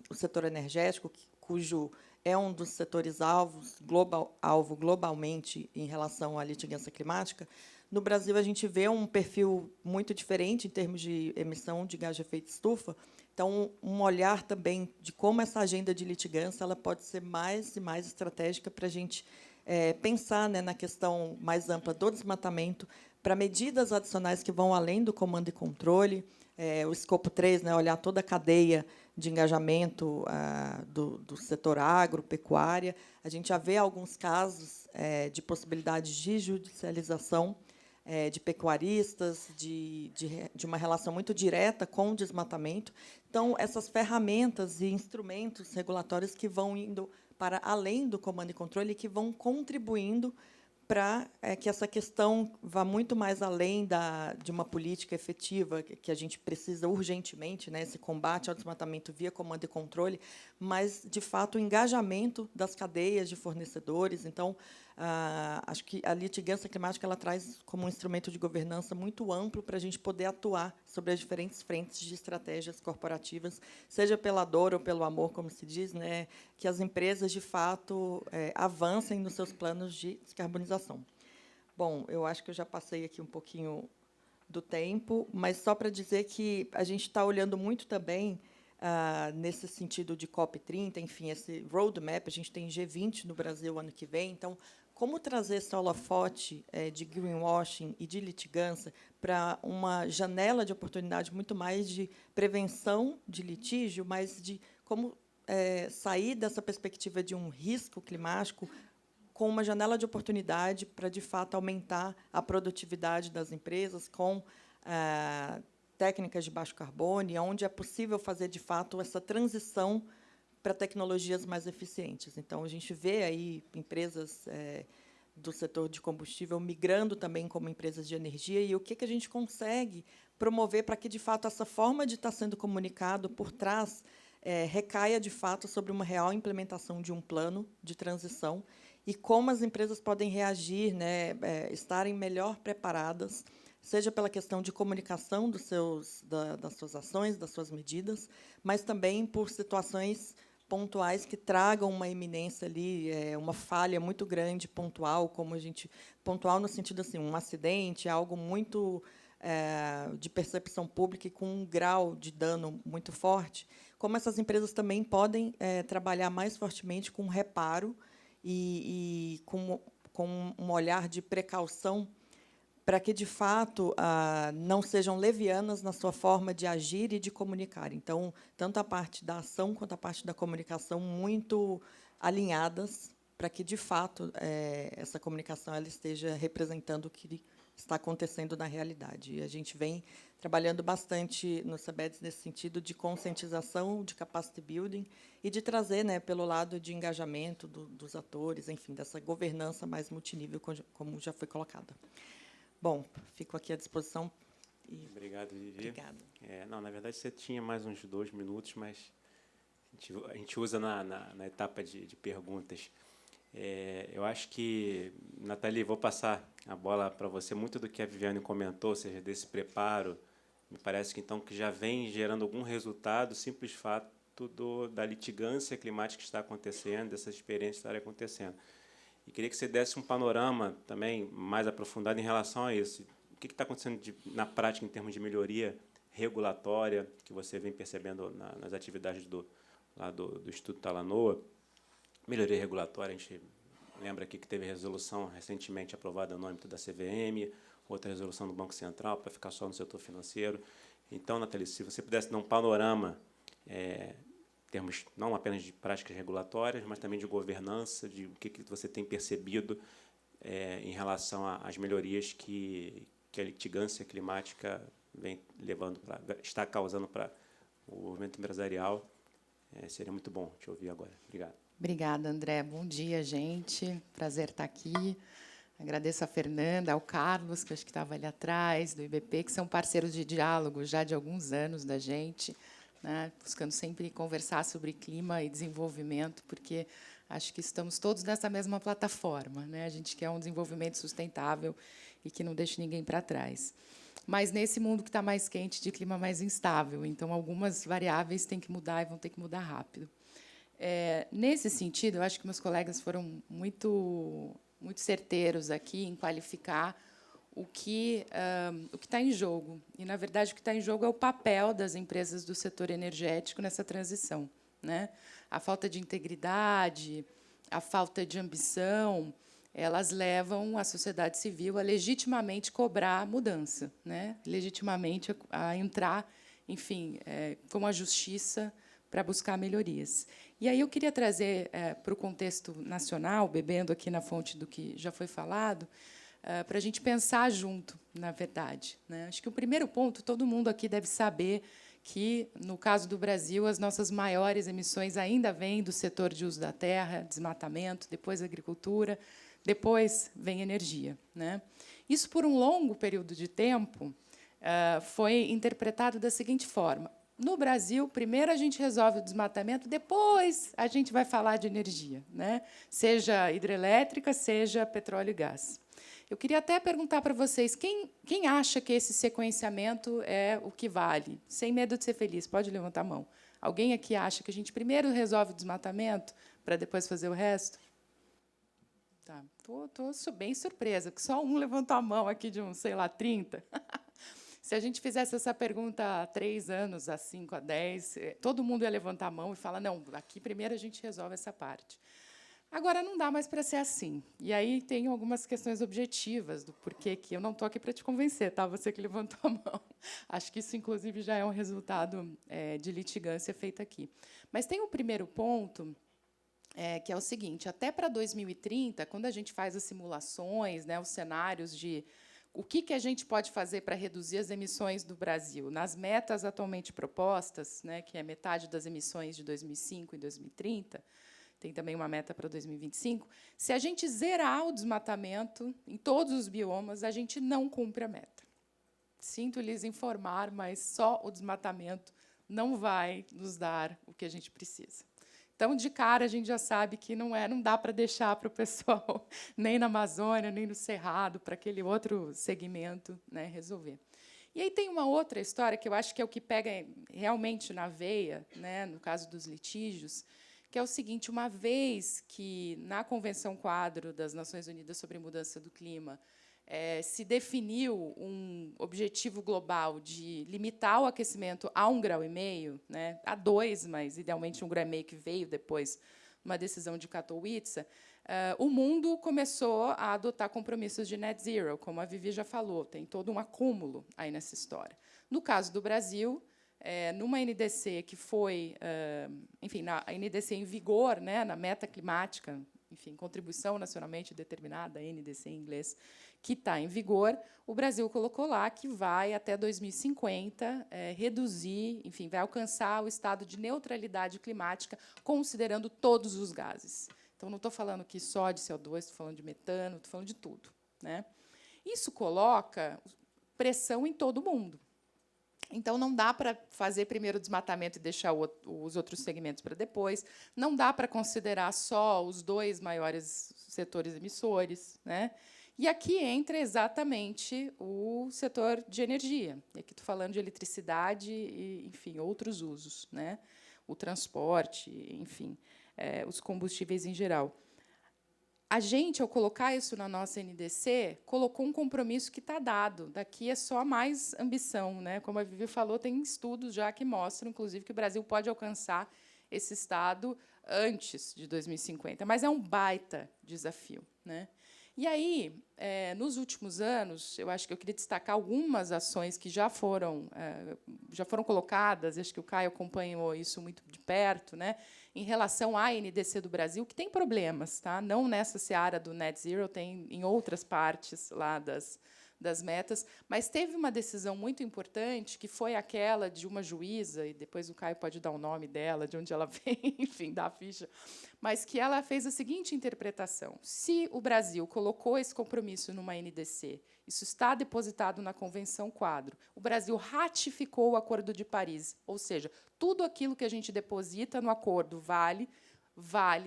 o setor energético, cujo é um dos setores alvo globalmente em relação à litigância climática. No Brasil, a gente vê um perfil muito diferente em termos de emissão de gás de efeito estufa. Então, um olhar também de como essa agenda de litigância ela pode ser mais e mais estratégica para a gente pensar, né, na questão mais ampla do desmatamento, para medidas adicionais que vão além do comando e controle, o escopo 3, né, olhar toda a cadeia de engajamento do setor agropecuária. A gente já vê alguns casos de possibilidade de judicialização de pecuaristas, de uma relação muito direta com o desmatamento. Então, essas ferramentas e instrumentos regulatórios que vão indo para além do comando e controle, que vão contribuindo para que essa questão vá muito mais além de uma política efetiva, que a gente precisa urgentemente, né, esse combate ao desmatamento via comando e controle, mas, de fato, o engajamento das cadeias de fornecedores. Então, acho que a litigância climática ela traz como um instrumento de governança muito amplo para a gente poder atuar sobre as diferentes frentes de estratégias corporativas, seja pela dor ou pelo amor, como se diz, né, que as empresas, de fato, avancem nos seus planos de descarbonização. Bom, eu acho que eu já passei aqui um pouquinho do tempo, mas só para dizer que a gente está olhando muito também nesse sentido de COP30, enfim, esse roadmap. A gente tem G20 no Brasil ano que vem, então, como trazer esse holofote de greenwashing e de litigância para uma janela de oportunidade muito mais de prevenção de litígio, mas de como sair dessa perspectiva de um risco climático com uma janela de oportunidade para, de fato, aumentar a produtividade das empresas com técnicas de baixo carbono, onde é possível fazer, de fato, essa transição para tecnologias mais eficientes. Então, a gente vê aí empresas do setor de combustível migrando também como empresas de energia, e o que a gente consegue promover para que, de fato, essa forma de estar sendo comunicado por trás recaia, de fato, sobre uma real implementação de um plano de transição e como as empresas podem reagir, né, estarem melhor preparadas, seja pela questão de comunicação das suas ações, das suas medidas, mas também por situações pontuais que tragam uma iminência ali, uma falha muito grande, pontual, pontual no sentido assim, um acidente, algo muito de percepção pública e com um grau de dano muito forte, como essas empresas também podem trabalhar mais fortemente com reparo e com um olhar de precaução para que, de fato, não sejam levianas na sua forma de agir e de comunicar. Então, tanto a parte da ação quanto a parte da comunicação muito alinhadas para que, de fato, essa comunicação ela esteja representando o que está acontecendo na realidade. E a gente vem trabalhando bastante no CBEDS nesse sentido de conscientização, de capacity building e de trazer, né, pelo lado de engajamento dos atores, enfim, dessa governança mais multinível, como já foi colocada. Bom, fico aqui à disposição. Obrigado, Vivi. Obrigada. Não, na verdade, você tinha mais uns 2 minutos, mas a gente usa na etapa de perguntas. Eu acho que, Nathalie, vou passar a bola para você. Muito do que a Viviane comentou, ou seja, desse preparo, me parece que, então, que já vem gerando algum resultado, simples fato da litigância climática que está acontecendo, dessas experiências estarem acontecendo. E queria que você desse um panorama também mais aprofundado em relação a isso. O que está acontecendo na prática em termos de melhoria regulatória que você vem percebendo nas atividades do Instituto Talanoa? Melhoria regulatória, a gente lembra aqui que teve resolução recentemente aprovada no âmbito da CVM, outra resolução do Banco Central para ficar só no setor financeiro. Então, Nathalie, se você pudesse dar um panorama em termos não apenas de práticas regulatórias, mas também de governança, de o que você tem percebido em relação às melhorias que a litigância climática está causando para o movimento empresarial. Seria muito bom te ouvir agora. Obrigado. Obrigada, André. Bom dia, gente. Prazer estar aqui. Agradeço a Fernanda, ao Carlos, que acho que estava ali atrás, do IBP, que são parceiros de diálogo já de alguns anos da gente, né, buscando sempre conversar sobre clima e desenvolvimento, porque acho que estamos todos nessa mesma plataforma, né? A gente quer um desenvolvimento sustentável e que não deixe ninguém para trás. Mas nesse mundo que está mais quente, de clima mais instável, então algumas variáveis têm que mudar e vão ter que mudar rápido. Nesse sentido, eu acho que meus colegas foram muito certeiros aqui em qualificar o que está em jogo. E, na verdade, o que está em jogo é o papel das empresas do setor energético nessa transição, né? A falta de integridade, a falta de ambição, elas levam a sociedade civil a legitimamente cobrar mudança, né? Legitimamente a entrar enfim, com a justiça para buscar melhorias. E aí eu queria trazer para o contexto nacional, bebendo aqui na fonte do que já foi falado, para a gente pensar junto, na verdade, né? Acho que o primeiro ponto, todo mundo aqui deve saber que, no caso do Brasil, as nossas maiores emissões ainda vêm do setor de uso da terra, desmatamento, depois agricultura, depois vem energia, né? Isso, por um longo período de tempo, foi interpretado da seguinte forma: no Brasil, primeiro a gente resolve o desmatamento, depois a gente vai falar de energia, né? Seja hidrelétrica, seja petróleo e gás. Eu queria até perguntar para vocês, quem acha que esse sequenciamento é o que vale? Sem medo de ser feliz, pode levantar a mão. Alguém aqui acha que a gente primeiro resolve o desmatamento para depois fazer o resto? Tá, estou bem surpresa, porque só um levantou a mão aqui de uns, sei lá, 30. Se a gente fizesse essa pergunta há 3 anos, há 5, há 10, todo mundo ia levantar a mão e falar, não, aqui primeiro a gente resolve essa parte. Agora, não dá mais para ser assim. E aí tem algumas questões objetivas do porquê que eu não estou aqui para te convencer, tá? Você que levantou a mão. Acho que isso, inclusive, já é um resultado de litigância feita aqui. Mas tem um primeiro ponto, que é o seguinte: até para 2030, quando a gente faz as simulações, né, os cenários de o que a gente pode fazer para reduzir as emissões do Brasil, nas metas atualmente propostas, né, que é metade das emissões de 2005 e 2030, tem também uma meta para 2025, se a gente zerar o desmatamento em todos os biomas, a gente não cumpre a meta. Sinto lhes informar, mas só o desmatamento não vai nos dar o que a gente precisa. Então, de cara, a gente já sabe que não dá para deixar para o pessoal, nem na Amazônia, nem no Cerrado, para aquele outro segmento, né, resolver. E aí tem uma outra história, que eu acho que é o que pega realmente na veia, né, no caso dos litígios, que é o seguinte: uma vez que, na Convenção Quadro das Nações Unidas sobre Mudança do Clima, se definiu um objetivo global de limitar o aquecimento a 1,5 graus, né, a 2, mas, idealmente, 1,5 graus, que veio depois uma decisão de Katowice, o mundo começou a adotar compromissos de net zero, como a Vivi já falou, tem todo um acúmulo aí nessa história. No caso do Brasil, numa NDC que foi, enfim, na NDC em vigor, né, na meta climática, enfim, contribuição nacionalmente determinada, NDC em inglês, que está em vigor, o Brasil colocou lá que vai, até 2050, reduzir, enfim, vai alcançar o estado de neutralidade climática, considerando todos os gases. Então, não estou falando aqui só de CO2, estou falando de metano, estou falando de tudo, né? Isso coloca pressão em todo mundo. Então, não dá para fazer primeiro o desmatamento e deixar os outros segmentos para depois. Não dá para considerar só os 2 maiores setores emissores, né? E aqui entra exatamente o setor de energia. E aqui estou falando de eletricidade e, enfim, outros usos, né? O transporte, enfim, os combustíveis em geral. A gente, ao colocar isso na nossa NDC, colocou um compromisso que está dado. Daqui é só mais ambição, né? Como a Vivi falou, tem estudos já que mostram, inclusive, que o Brasil pode alcançar esse estado antes de 2050. Mas é um baita desafio, né? E aí, nos últimos anos, eu acho que eu queria destacar algumas ações que já foram colocadas, acho que o Caio acompanhou isso muito de perto, né, em relação à NDC do Brasil, que tem problemas, tá? Não nessa seara do net zero, tem em outras partes lá das metas, mas teve uma decisão muito importante, que foi aquela de uma juíza, e depois o Caio pode dar o nome dela, de onde ela vem, enfim, dá a ficha, mas que ela fez a seguinte interpretação: se o Brasil colocou esse compromisso numa NDC, isso está depositado na Convenção Quadro, o Brasil ratificou o Acordo de Paris, ou seja, tudo aquilo que a gente deposita no acordo vale,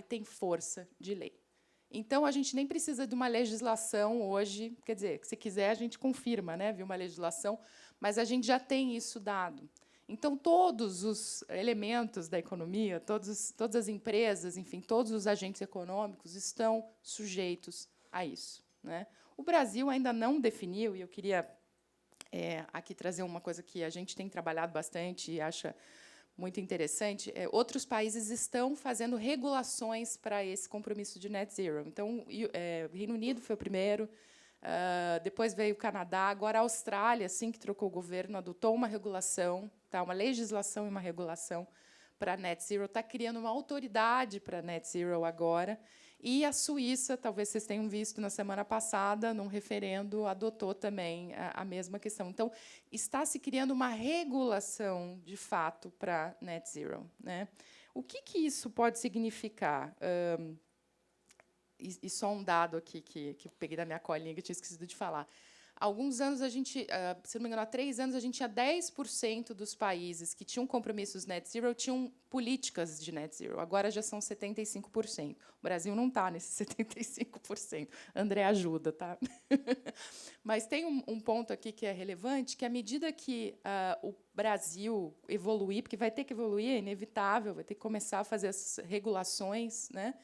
tem força de lei. Então, a gente nem precisa de uma legislação hoje, quer dizer, se quiser, a gente confirma, né, viu, uma legislação, mas a gente já tem isso dado. Então, todos os elementos da economia, todas as empresas, enfim, todos os agentes econômicos estão sujeitos a isso, né? O Brasil ainda não definiu, e eu queria aqui trazer uma coisa que a gente tem trabalhado bastante e acha muito interessante, outros países estão fazendo regulações para esse compromisso de net zero. Então, o Reino Unido foi o primeiro, depois veio o Canadá, agora a Austrália, assim que trocou o governo, adotou uma regulação tá? Uma legislação e uma regulação para net zero, está criando uma autoridade para net zero agora. E a Suíça, talvez vocês tenham visto na semana passada, num referendo, adotou também a mesma questão. Então, está se criando uma regulação, de fato, para net zero, né? O que isso pode significar? E só um dado aqui que eu peguei da minha colinha, que eu tinha esquecido de falar. Há alguns anos, a gente, se não me engano, há 3 anos, a gente tinha 10% dos países que tinham compromissos net zero, tinham políticas de net zero. Agora já são 75%. O Brasil não está nesses 75%. André ajuda, tá? Mas tem um ponto aqui que é relevante, que à medida que o Brasil evoluir, porque vai ter que evoluir, é inevitável, vai ter que começar a fazer as regulações, né?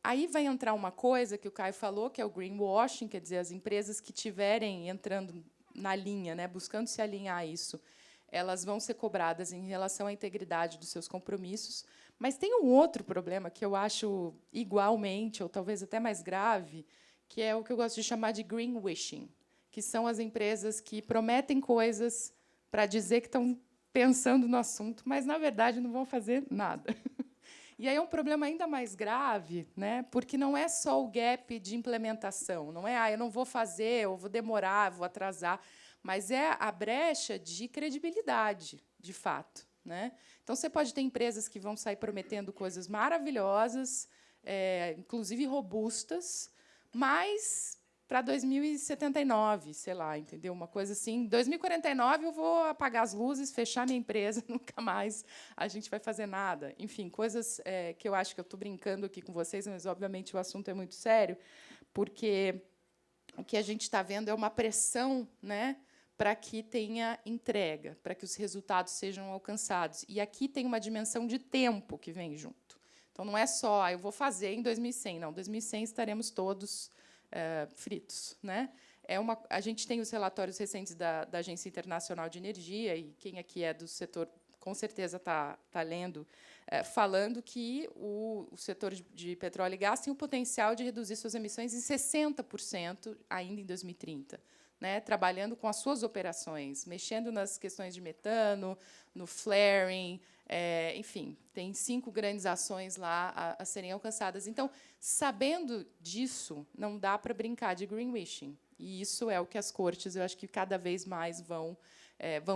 Aí vai entrar uma coisa que o Caio falou, que é o greenwashing, quer dizer, as empresas que estiverem entrando na linha, né, buscando se alinhar a isso, elas vão ser cobradas em relação à integridade dos seus compromissos. Mas tem um outro problema que eu acho igualmente, ou talvez até mais grave, que é o que eu gosto de chamar de greenwashing, que são as empresas que prometem coisas para dizer que estão pensando no assunto, mas, na verdade, não vão fazer nada. E aí é um problema ainda mais grave, né? Porque não é só o gap de implementação, não é eu não vou fazer, eu vou demorar, vou atrasar, mas é a brecha de credibilidade, de fato, né? Então, você pode ter empresas que vão sair prometendo coisas maravilhosas, inclusive robustas, mas para 2079, sei lá, entendeu? Uma coisa assim, 2049 eu vou apagar as luzes, fechar minha empresa, nunca mais a gente vai fazer nada. Enfim, coisas que eu acho que eu estou brincando aqui com vocês, mas, obviamente, o assunto é muito sério, porque o que a gente está vendo é uma pressão, né, para que tenha entrega, para que os resultados sejam alcançados. E aqui tem uma dimensão de tempo que vem junto. Então, não é só, eu vou fazer em 2100. Não, 2100 estaremos todos fritos, né? A gente tem os relatórios recentes da Agência Internacional de Energia, e quem aqui é do setor, com certeza está lendo, falando que o setor de petróleo e gás tem o potencial de reduzir suas emissões em 60% ainda em 2030. Né, trabalhando com as suas operações, mexendo nas questões de metano, no flaring, enfim, tem 5 grandes ações lá a serem alcançadas. Então, sabendo disso, não dá para brincar de greenwashing. E isso é o que as cortes, eu acho que cada vez mais vão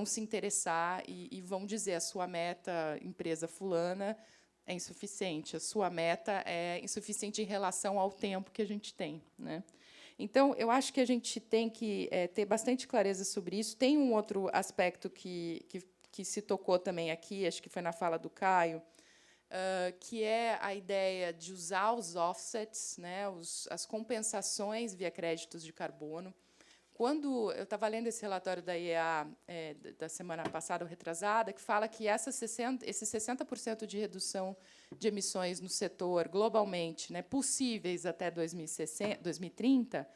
se interessar e vão dizer: a sua meta, empresa fulana, é insuficiente, a sua meta é insuficiente em relação ao tempo que a gente tem, né? Então, eu acho que a gente tem que ter bastante clareza sobre isso. Tem um outro aspecto que se tocou também aqui, acho que foi na fala do Caio, que é a ideia de usar os offsets, né, as compensações via créditos de carbono. Quando eu estava lendo esse relatório da IEA da semana passada, ou retrasada, que fala que esses 60% de redução de emissões no setor, globalmente, né, possíveis até 2030,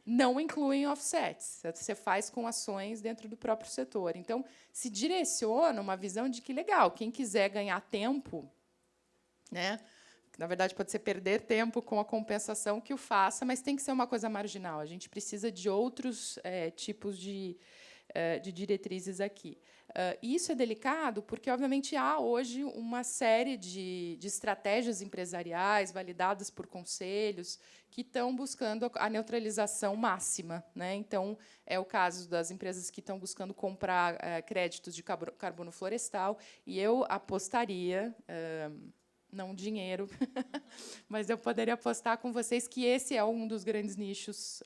não incluem offsets. Você faz com ações dentro do próprio setor. Então, se direciona uma visão de que, legal, quem quiser ganhar tempo, né, na verdade, pode ser perder tempo com a compensação, que o faça, mas tem que ser uma coisa marginal. A gente precisa de outros tipos de diretrizes aqui. E isso é delicado porque, obviamente, há hoje uma série de estratégias empresariais validadas por conselhos que estão buscando a neutralização máxima, né? Então, é o caso das empresas que estão buscando comprar créditos de carbono florestal, e eu apostaria... não dinheiro, mas eu poderia apostar com vocês que esse é um dos grandes nichos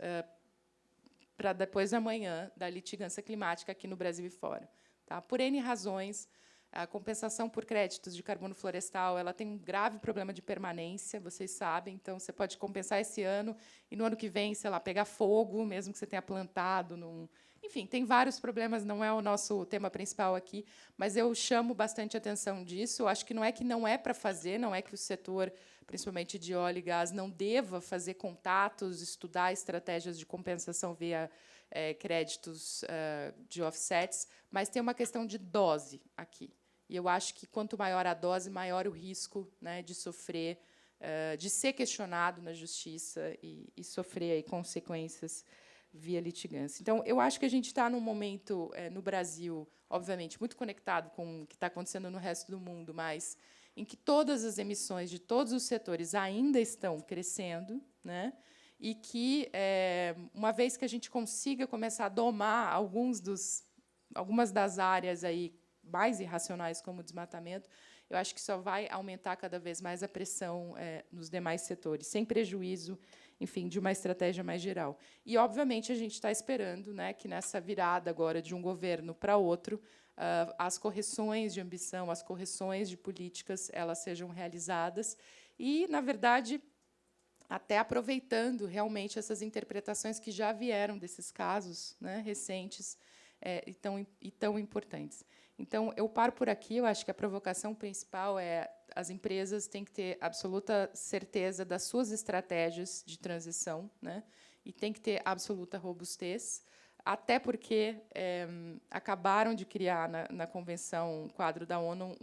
para depois da manhã da litigância climática aqui no Brasil e fora. Tá? Por N razões, a compensação por créditos de carbono florestal ela tem um grave problema de permanência, vocês sabem, então você pode compensar esse ano e no ano que vem, sei lá, pegar fogo, mesmo que você tenha plantado num... Enfim, tem vários problemas, não é o nosso tema principal aqui, mas eu chamo bastante atenção disso. Eu acho que não é para fazer, não é que o setor, principalmente de óleo e gás, não deva fazer contatos, estudar estratégias de compensação via créditos de offsets, mas tem uma questão de dose aqui. E eu acho que, quanto maior a dose, maior o risco, né, de sofrer, de ser questionado na justiça e sofrer aí consequências via litigância. Então, eu acho que a gente está num momento, no Brasil, obviamente, muito conectado com o que está acontecendo no resto do mundo, mas em que todas as emissões de todos os setores ainda estão crescendo, né? E que, uma vez que a gente consiga começar a domar algumas das áreas aí mais irracionais, como o desmatamento, eu acho que só vai aumentar cada vez mais a pressão nos demais setores, sem prejuízo, enfim, de uma estratégia mais geral. E, obviamente, a gente está esperando, né, que, nessa virada agora de um governo para outro, as correções de ambição, as correções de políticas, elas sejam realizadas. E, na verdade, até aproveitando realmente essas interpretações que já vieram desses casos, né, recentes, e tão importantes. Então, eu paro por aqui. Eu acho que a provocação principal é as empresas têm que ter absoluta certeza das suas estratégias de transição, né, e tem que ter absoluta robustez, até porque acabaram de criar, na Convenção Quadro da ONU,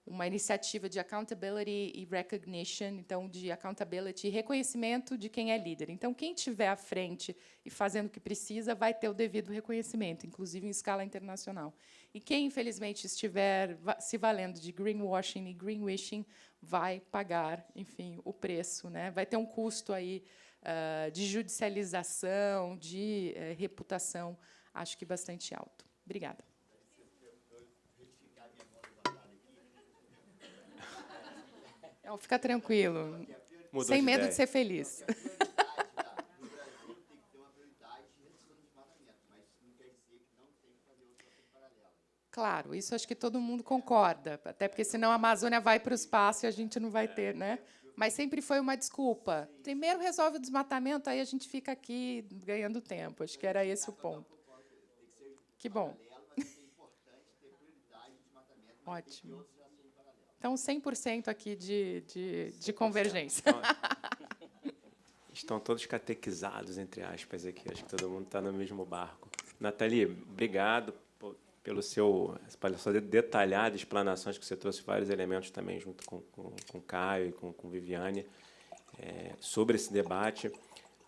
uma iniciativa de accountability e recognition, então, de accountability e reconhecimento de quem é líder. Então, quem estiver à frente e fazendo o que precisa vai ter o devido reconhecimento, inclusive em escala internacional. E quem, infelizmente, estiver se valendo de greenwashing e greenwishing vai pagar, enfim, o preço, né? Vai ter um custo aí de judicialização, de reputação, acho que bastante alto. Obrigada. Não, fica tranquilo. Mudou Sem de medo ideia. de ser feliz. Claro, isso acho que todo mundo concorda, até porque senão a Amazônia vai para o espaço e a gente não vai ter, né? Mas sempre foi uma desculpa. Primeiro resolve o desmatamento, aí a gente fica aqui ganhando tempo. Acho que era esse o ponto. Que bom. Ótimo. Então, 100% aqui de convergência. Estão todos catequizados, entre aspas, aqui. Acho que todo mundo está no mesmo barco. Nathalie, obrigado pela sua detalhada explanação. Acho que você trouxe vários elementos também, junto com o Caio e com Viviane, sobre esse debate.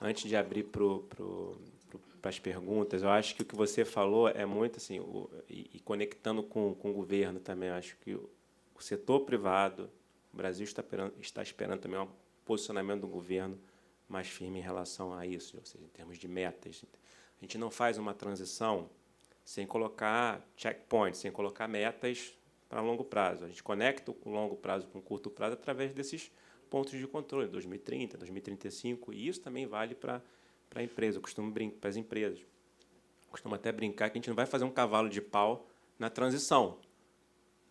Antes de abrir para as perguntas, eu acho que o que você falou é muito assim, e conectando com o governo também, eu acho que o setor privado, o Brasil está esperando também um posicionamento do governo mais firme em relação a isso, ou seja, em termos de metas. A gente não faz uma transição sem colocar checkpoints, sem colocar metas para longo prazo. A gente conecta o longo prazo com o curto prazo através desses pontos de controle, 2030, 2035, e isso também vale para a empresa. Eu costumo brincar para as empresas. Eu costumo até brincar que a gente não vai fazer um cavalo de pau na transição.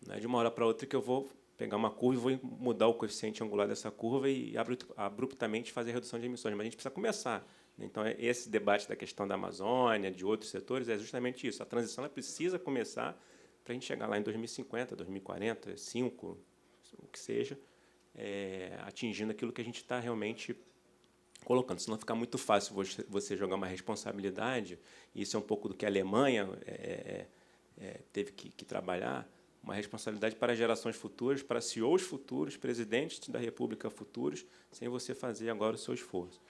Não é de uma hora para outra que eu vou pegar uma curva e vou mudar o coeficiente angular dessa curva e abruptamente fazer a redução de emissões. Mas a gente precisa começar. Então, esse debate da questão da Amazônia, de outros setores, é justamente isso. A transição ela precisa começar para a gente chegar lá em 2050, 2040, 2005, o que seja, atingindo aquilo que a gente está realmente colocando. Senão fica muito fácil você jogar uma responsabilidade, e isso é um pouco do que a Alemanha teve que trabalhar, uma responsabilidade para gerações futuras, para CEOs futuros, presidentes da República futuros, sem você fazer agora o seu esforço.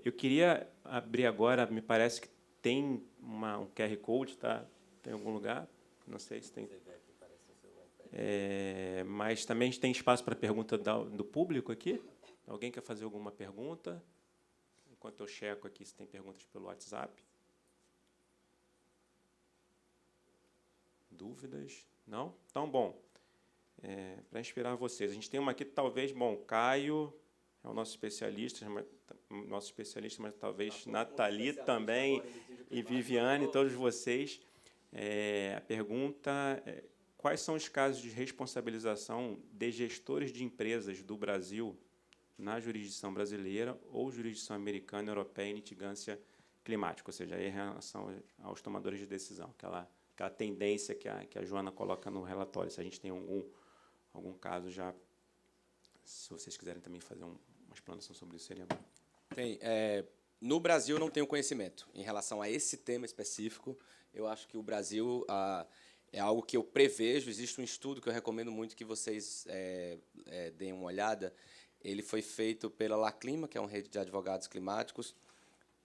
Eu queria abrir agora, me parece que tem um QR Code, tá? Tem algum lugar? Não sei se tem. Mas também tem espaço para pergunta do público aqui? Alguém quer fazer alguma pergunta? Enquanto eu checo aqui se tem perguntas pelo WhatsApp. Dúvidas? Não? Então, bom, para inspirar vocês. A gente tem uma aqui, talvez, Caio é o nosso especialista, mas talvez Nathalie também, e Viviane, todos vocês. A pergunta é: quais são os casos de responsabilização de gestores de empresas do Brasil na jurisdição brasileira ou jurisdição americana, europeia em litigância climática, ou seja, em relação aos tomadores de decisão, aquela tendência que a Joana coloca no relatório. Se a gente tem algum caso já, se vocês quiserem também fazer uma explanação sobre isso, seria bom. Tem. No Brasil, não tenho conhecimento em relação a esse tema específico. Eu acho que o Brasil é algo que eu prevejo. Existe um estudo que eu recomendo muito que vocês deem uma olhada. Ele foi feito pela La Clima, que é uma rede de advogados climáticos,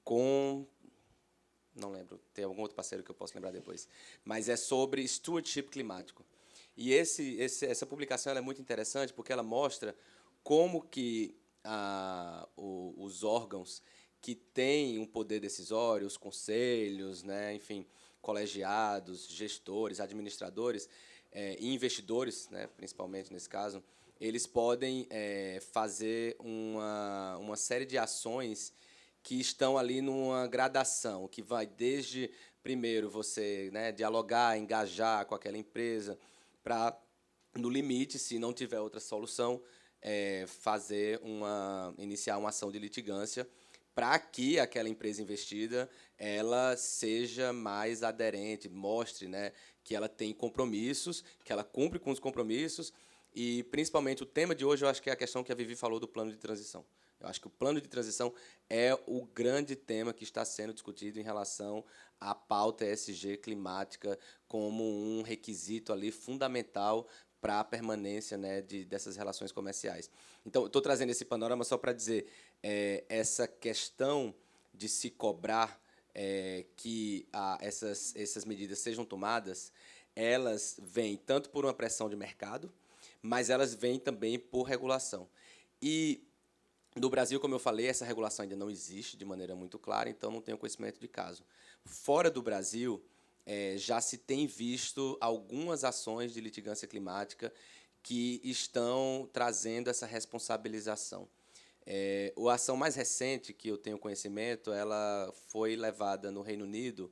com não lembro, tem algum outro parceiro que eu posso lembrar depois, mas é sobre stewardship climático. E essa publicação ela é muito interessante porque ela mostra como que os órgãos que têm um poder decisório, os conselhos, né, enfim, colegiados, gestores, administradores e investidores, né, principalmente nesse caso, eles podem fazer uma série de ações que estão ali numa gradação, que vai desde, primeiro, você, né, dialogar, engajar com aquela empresa, para, no limite, se não tiver outra solução, iniciar uma ação de litigância para que aquela empresa investida ela seja mais aderente, mostre, né, que ela tem compromissos, que ela cumpre com os compromissos, e, principalmente, o tema de hoje, eu acho que é a questão que a Vivi falou do plano de transição. Eu acho que o plano de transição é o grande tema que está sendo discutido em relação à pauta ESG climática como um requisito ali fundamental para a permanência, né, dessas relações comerciais. Então, estou trazendo esse panorama só para dizer essa questão de se cobrar que essas medidas sejam tomadas, elas vêm tanto por uma pressão de mercado, mas elas vêm também por regulação. E, no Brasil, como eu falei, essa regulação ainda não existe de maneira muito clara, então não tenho conhecimento de caso. Fora do Brasil, já se tem visto algumas ações de litigância climática que estão trazendo essa responsabilização. A ação mais recente que eu tenho conhecimento, ela foi levada no Reino Unido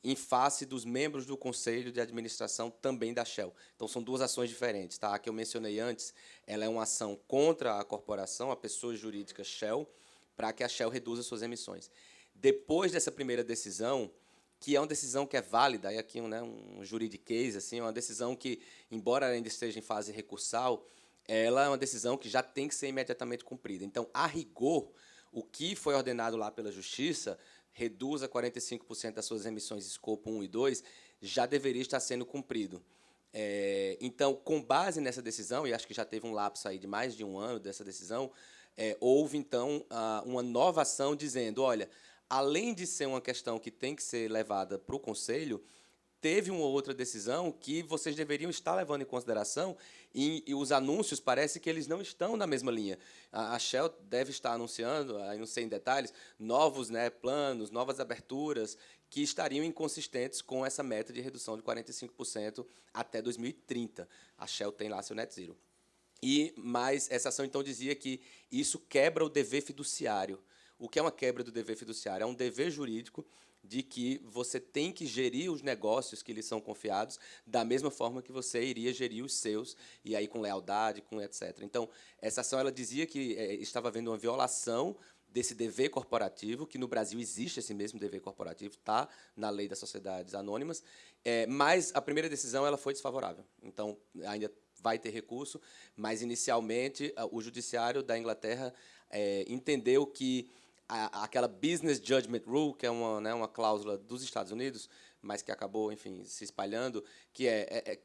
em face dos membros do Conselho de Administração também da Shell. Então, são duas ações diferentes. Tá? A que eu mencionei antes, ela é uma ação contra a corporação, a pessoa jurídica Shell, para que a Shell reduza suas emissões. Depois dessa primeira decisão, que é uma decisão que é válida, e aqui um juridiquês, assim, uma decisão que, embora ainda esteja em fase recursal, ela é uma decisão que já tem que ser imediatamente cumprida. Então, a rigor, o que foi ordenado lá pela Justiça, reduza 45% das suas emissões de escopo 1 e 2, já deveria estar sendo cumprido. Então, com base nessa decisão, e acho que já teve um lapso aí de mais de um ano dessa decisão, houve, então, uma nova ação dizendo, olha, além de ser uma questão que tem que ser levada para o Conselho, teve uma outra decisão que vocês deveriam estar levando em consideração e os anúncios parece que eles não estão na mesma linha. A Shell deve estar anunciando, aí não sei em detalhes, novos, né, planos, novas aberturas que estariam inconsistentes com essa meta de redução de 45% até 2030. A Shell tem lá seu net zero. Mas essa ação, então, dizia que isso quebra o dever fiduciário. O que é uma quebra do dever fiduciário? É um dever jurídico de que você tem que gerir os negócios que lhes são confiados da mesma forma que você iria gerir os seus, e aí com lealdade, com etc. Então, essa ação ela dizia que estava havendo uma violação desse dever corporativo, que no Brasil existe esse mesmo dever corporativo, está na lei das sociedades anônimas, mas a primeira decisão ela foi desfavorável. Então, ainda vai ter recurso, mas, inicialmente, o Judiciário da Inglaterra entendeu que aquela Business Judgment Rule, que é uma cláusula dos Estados Unidos, mas que acabou, enfim, se espalhando, que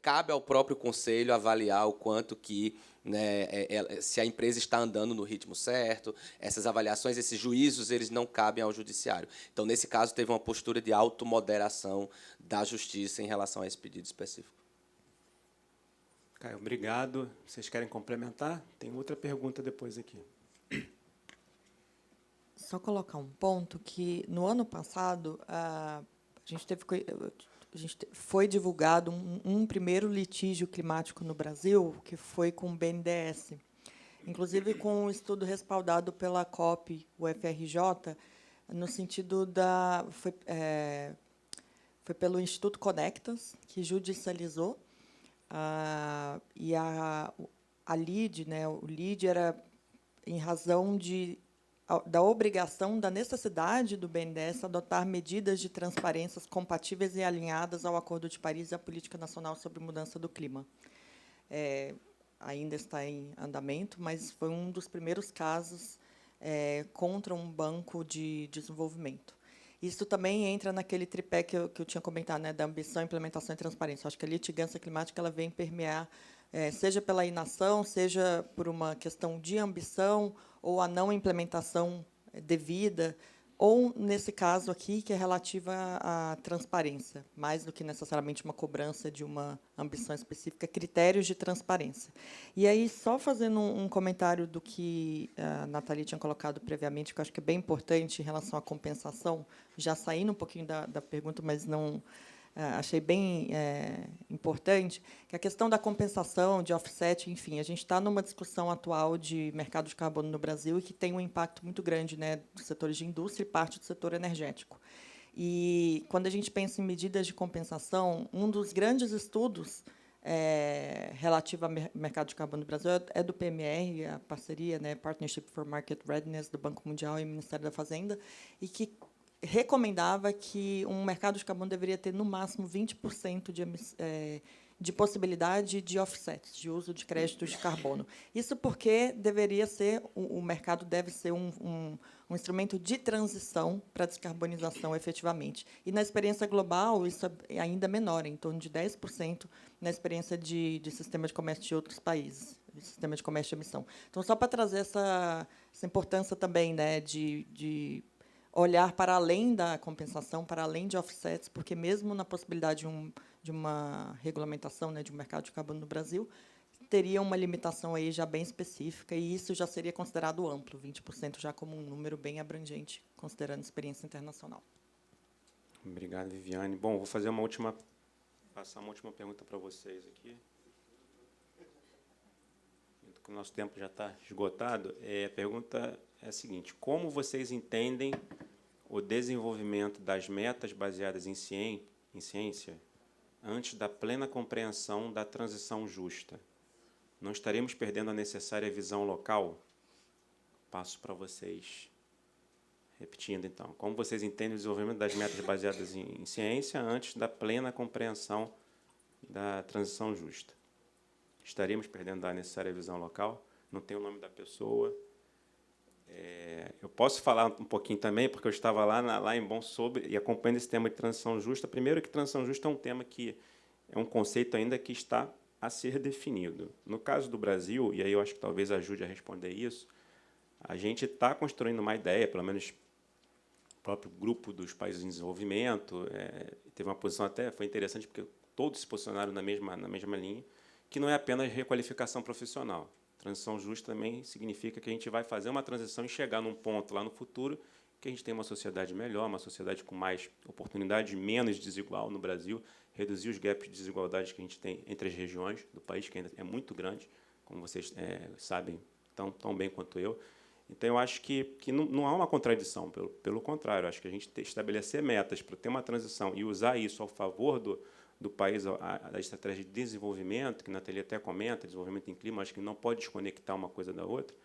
cabe ao próprio Conselho avaliar o quanto que, né, se a empresa está andando no ritmo certo. Essas avaliações, esses juízos, eles não cabem ao Judiciário. Então, nesse caso, teve uma postura de automoderação da Justiça em relação a esse pedido específico. Caio, obrigado. Vocês querem complementar? Tem outra pergunta depois aqui. Só colocar um ponto que, no ano passado, a gente foi divulgado um primeiro litígio climático no Brasil, que foi com o BNDES, inclusive com um estudo respaldado pela COP, o FRJ, no sentido foi pelo Instituto Conectas, que judicializou, e a LID, né, o LID era em razão da obrigação, da necessidade do BNDES adotar medidas de transparência compatíveis e alinhadas ao Acordo de Paris e à Política Nacional sobre Mudança do Clima. Ainda está em andamento, mas foi um dos primeiros casos contra um banco de desenvolvimento. Isso também entra naquele tripé que eu tinha comentado, né, da ambição, implementação e transparência. Acho que a litigância climática ela vem permear, seja pela inação, seja por uma questão de ambição ou a não implementação devida ou, nesse caso aqui, que é relativa à transparência, mais do que necessariamente uma cobrança de uma ambição específica, critérios de transparência. E aí, só fazendo um comentário do que a Nathalie tinha colocado previamente, que eu acho que é bem importante em relação à compensação, já saindo um pouquinho da pergunta, mas não... achei bem importante, que a questão da compensação, de offset, enfim, a gente está numa discussão atual de mercado de carbono no Brasil e que tem um impacto muito grande, né, dos setores de indústria e parte do setor energético. E, quando a gente pensa em medidas de compensação, um dos grandes estudos relativo ao mercado de carbono no Brasil é do PMR, a parceria, né, Partnership for Market Readiness, do Banco Mundial e Ministério da Fazenda, e que recomendava que um mercado de carbono deveria ter, no máximo, 20% de possibilidade de offsets, de uso de créditos de carbono. Isso porque deveria ser, o mercado deve ser um instrumento de transição para a descarbonização, efetivamente. E, na experiência global, isso é ainda menor, em torno de 10% na experiência de sistema de comércio de outros países, de sistema de comércio de emissão. Então, só para trazer essa importância também, né, de olhar para além da compensação, para além de offsets, porque, mesmo na possibilidade de uma regulamentação, né, de um mercado de carbono no Brasil, teria uma limitação aí já bem específica, e isso já seria considerado amplo, 20% já como um número bem abrangente, considerando a experiência internacional. Obrigado, Viviane. Bom, vou fazer passar uma última pergunta para vocês aqui. O nosso tempo já está esgotado. A pergunta é a seguinte: como vocês entendem o desenvolvimento das metas baseadas em ciência antes da plena compreensão da transição justa? Não estaremos perdendo a necessária visão local? Passo para vocês. Repetindo, então. Como vocês entendem o desenvolvimento das metas baseadas em ciência antes da plena compreensão da transição justa? Estaremos perdendo a necessária visão local? Não tem o nome da pessoa. Eu posso falar um pouquinho também, porque eu estava lá em Bonn e acompanhando esse tema de transição justa. Primeiro, que transição justa é um tema que é um conceito ainda que está a ser definido. No caso do Brasil, e aí eu acho que talvez ajude a responder isso, a gente está construindo uma ideia, pelo menos o próprio grupo dos países em desenvolvimento teve uma posição até, foi interessante, porque todos se posicionaram na mesma linha, que não é apenas requalificação profissional. Transição justa também significa que a gente vai fazer uma transição e chegar num ponto lá no futuro que a gente tem uma sociedade melhor, uma sociedade com mais oportunidades, menos desigual no Brasil, reduzir os gaps de desigualdade que a gente tem entre as regiões do país, que ainda é muito grande, como vocês sabem tão bem quanto eu. Então, eu acho que não há uma contradição, pelo contrário, acho que a gente estabelecer metas para ter uma transição e usar isso ao favor do país, da estratégia de desenvolvimento, que a Nathalie até comenta, desenvolvimento em clima, acho que não pode desconectar uma coisa da outra.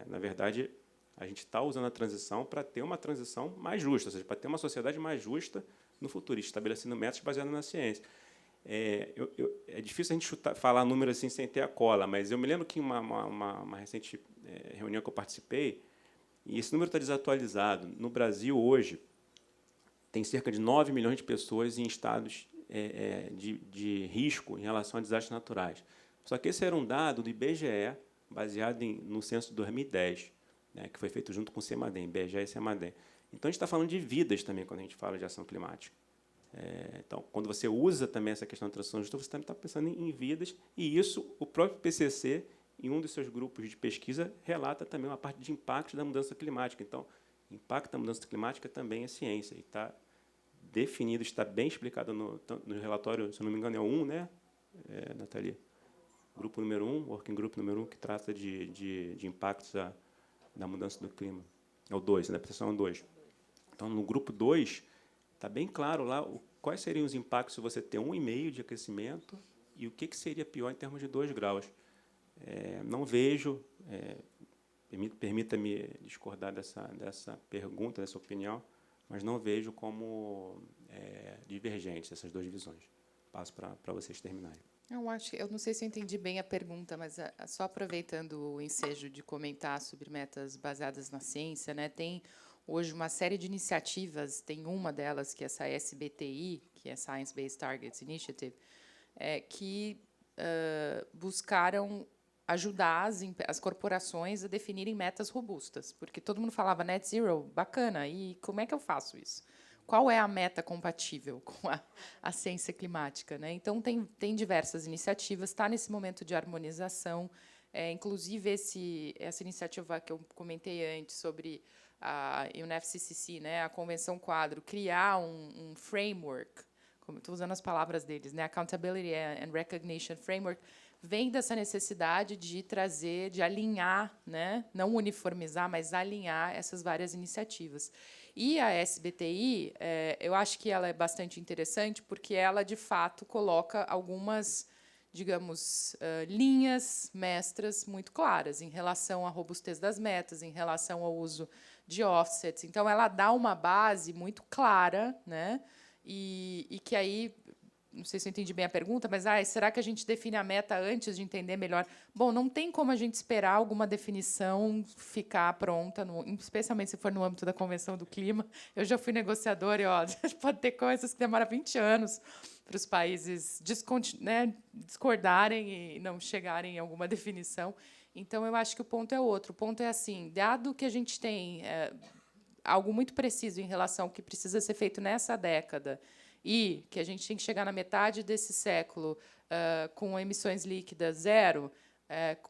Na verdade, a gente está usando a transição para ter uma transição mais justa, ou seja, para ter uma sociedade mais justa no futuro, estabelecendo metas baseadas na ciência. É difícil a gente falar números assim sem ter a cola, mas eu me lembro que em uma recente reunião que eu participei, e esse número está desatualizado. No Brasil, hoje, tem cerca de 9 milhões de pessoas em estados de risco em relação a desastres naturais. Só que esse era um dado do IBGE, baseado no censo de 2010, né, que foi feito junto com o CEMADEM, IBGE e CEMADEM. Então, a gente está falando de vidas também, quando a gente fala de ação climática. Então, quando você usa também essa questão da transição justa, você também está pensando em vidas, e isso, o próprio PCC, em um dos seus grupos de pesquisa, relata também uma parte de impacto da mudança climática. Então, impacto da mudança climática também é ciência, e está definido, está bem explicado no relatório, se não me engano, é o 1, né, Nathalie? Grupo número 1, Working Group número 1, que trata de impactos da mudança do clima. É o 2, né, a seção 2. Então, no grupo 2, está bem claro lá quais seriam os impactos se você ter 1,5 de aquecimento e o que seria pior em termos de 2 graus. Não vejo, permita-me discordar dessa pergunta, dessa opinião, mas não vejo como divergentes essas duas visões. Passo para vocês terminarem. Eu não sei se eu entendi bem a pergunta, mas só aproveitando o ensejo de comentar sobre metas baseadas na ciência, né, tem hoje uma série de iniciativas, tem uma delas, que é essa SBTI, que é Science Based Targets Initiative, que buscaram ajudar as corporações a definirem metas robustas, porque todo mundo falava net zero, bacana, e como é que eu faço isso? Qual é a meta compatível com a ciência climática, né? Então, tem diversas iniciativas, está nesse momento de harmonização, inclusive essa iniciativa que eu comentei antes sobre a UNFCCC, né, a Convenção Quadro, criar um framework, como estou usando as palavras deles, né, Accountability and Recognition Framework, vem dessa necessidade de trazer, de alinhar, né, não uniformizar, mas alinhar essas várias iniciativas. E a SBTI, eu acho que ela é bastante interessante, porque ela, de fato, coloca algumas, digamos, linhas mestras muito claras em relação à robustez das metas, em relação ao uso de offsets. Então, ela dá uma base muito clara, né, e que aí, não sei se eu entendi bem a pergunta, mas será que a gente define a meta antes de entender melhor? Bom, não tem como a gente esperar alguma definição ficar pronta, especialmente se for no âmbito da Convenção do Clima. Eu já fui negociadora e pode ter coisas que demoram 20 anos para os países discordarem e não chegarem em alguma definição. Então, eu acho que o ponto é outro. O ponto é assim, dado que a gente tem algo muito preciso em relação ao que precisa ser feito nessa década, e que a gente tem que chegar na metade desse século com emissões líquidas zero,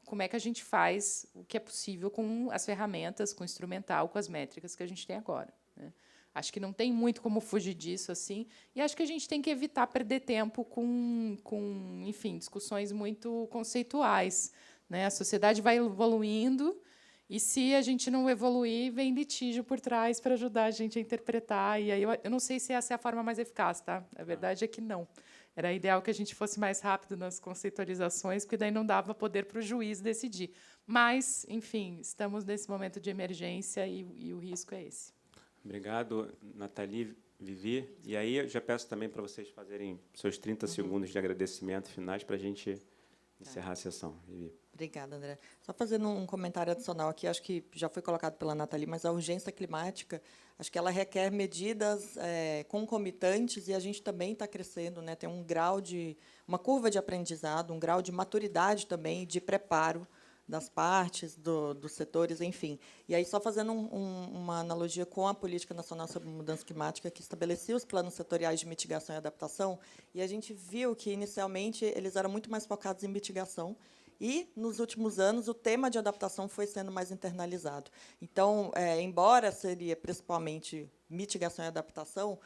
como é que a gente faz o que é possível com as ferramentas, com o instrumental, com as métricas que a gente tem agora, né? Acho que não tem muito como fugir disso, assim, e acho que a gente tem que evitar perder tempo com enfim, discussões muito conceituais, né? A sociedade vai evoluindo, e se a gente não evoluir, vem litígio por trás para ajudar a gente a interpretar. E aí eu não sei se essa é a forma mais eficaz, tá? A verdade é que não. Era ideal que a gente fosse mais rápido nas conceitualizações, porque daí não dava poder para o juiz decidir. Mas, enfim, estamos nesse momento de emergência e o risco é esse. Obrigado, Nathalie, Vivi. E aí eu já peço também para vocês fazerem seus 30 segundos de agradecimento finais para a gente encerrar a sessão. Vivi. Obrigada, André. Só fazendo um comentário adicional aqui, acho que já foi colocado pela Nathalie, mas a urgência climática, acho que ela requer medidas concomitantes, e a gente também está crescendo, né? Tem uma curva de aprendizado, um grau de maturidade também, de preparo das partes, dos setores, enfim. E aí, só fazendo uma analogia com a Política Nacional sobre Mudança Climática, que estabelecia os planos setoriais de mitigação e adaptação, e a gente viu que, inicialmente, eles eram muito mais focados em mitigação, e, nos últimos anos, o tema de adaptação foi sendo mais internalizado. Então, embora seria principalmente mitigação e adaptação,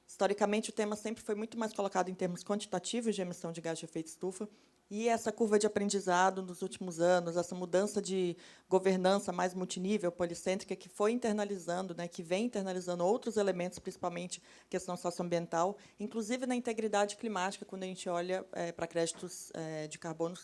historicamente, o tema sempre foi muito mais colocado em termos quantitativos de emissão de gás de efeito estufa, e essa curva de aprendizado nos últimos anos, essa mudança de governança mais multinível, policêntrica, que foi internalizando, né, que vem internalizando outros elementos, principalmente questão socioambiental, inclusive na integridade climática, quando a gente olha para créditos de carbono,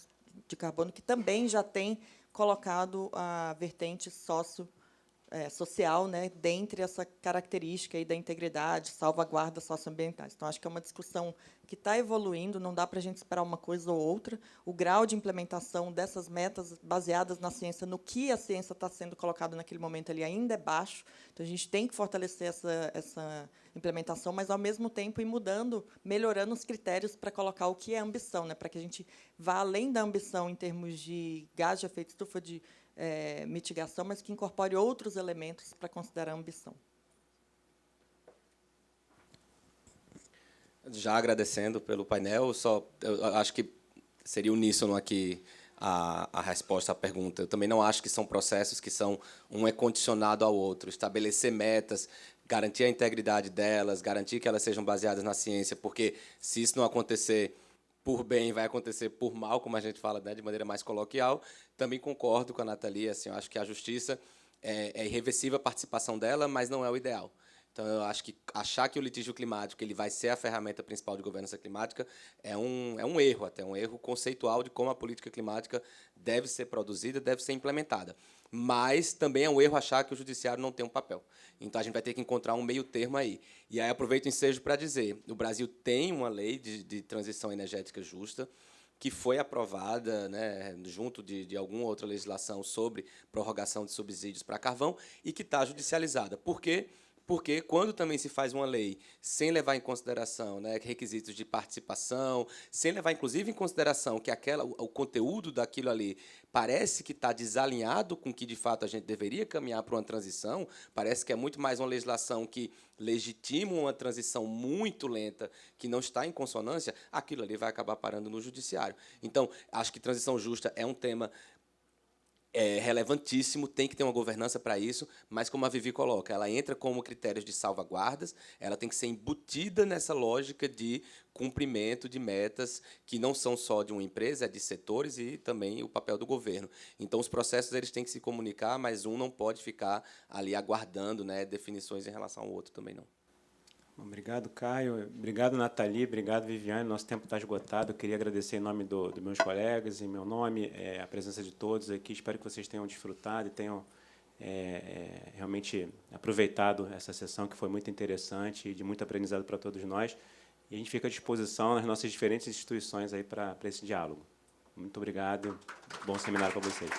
que também já tem colocado a vertente social, né, dentre essa característica aí da integridade, salvaguarda socioambientais. Então, acho que é uma discussão que está evoluindo, não dá para a gente esperar uma coisa ou outra. O grau de implementação dessas metas baseadas na ciência, no que a ciência está sendo colocada naquele momento ali, ainda é baixo. Então, a gente tem que fortalecer essa implementação, mas, ao mesmo tempo, ir mudando, melhorando os critérios para colocar o que é ambição, né, para que a gente vá além da ambição em termos de gás de efeito estufa, de mitigação, mas que incorpore outros elementos para considerar a ambição. Já agradecendo pelo painel, eu acho que seria uníssono aqui a resposta à pergunta. Eu também não acho que são processos que um é condicionado ao outro. Estabelecer metas, garantir a integridade delas, garantir que elas sejam baseadas na ciência, porque, se isso não acontecer por bem, vai acontecer por mal, como a gente fala, né, de maneira mais coloquial. Também concordo com a Nathalie, assim, eu acho que a justiça é irreversível a participação dela, mas não é o ideal. Então, eu acho que achar que o litígio climático ele vai ser a ferramenta principal de governança climática é um erro, até um erro conceitual de como a política climática deve ser produzida, deve ser implementada. Mas também é um erro achar que o judiciário não tem um papel. Então, a gente vai ter que encontrar um meio termo aí. E aí aproveito o ensejo para dizer, o Brasil tem uma lei de transição energética justa, que foi aprovada, né, junto de alguma outra legislação sobre prorrogação de subsídios para carvão, e que está judicializada. Por quê? porque quando também se faz uma lei sem levar em consideração, né, requisitos de participação, sem levar, inclusive, em consideração que o conteúdo daquilo ali parece que está desalinhado com o que, de fato, a gente deveria caminhar para uma transição, parece que é muito mais uma legislação que legitima uma transição muito lenta, que não está em consonância, aquilo ali vai acabar parando no judiciário. Então, acho que transição justa é um tema relevantíssimo, tem que ter uma governança para isso, mas, como a Vivi coloca, ela entra como critérios de salvaguardas, ela tem que ser embutida nessa lógica de cumprimento de metas que não são só de uma empresa, é de setores e também o papel do governo. Então, os processos eles têm que se comunicar, mas um não pode ficar ali aguardando, né, definições em relação ao outro também não. Obrigado, Caio. Obrigado, Nathalie. Obrigado, Viviane. Nosso tempo está esgotado. Eu queria agradecer em nome dos meus colegas, em meu nome, a presença de todos aqui. Espero que vocês tenham desfrutado e tenham realmente aproveitado essa sessão, que foi muito interessante e de muito aprendizado para todos nós. E a gente fica à disposição nas nossas diferentes instituições aí para esse diálogo. Muito obrigado. Bom seminário para vocês.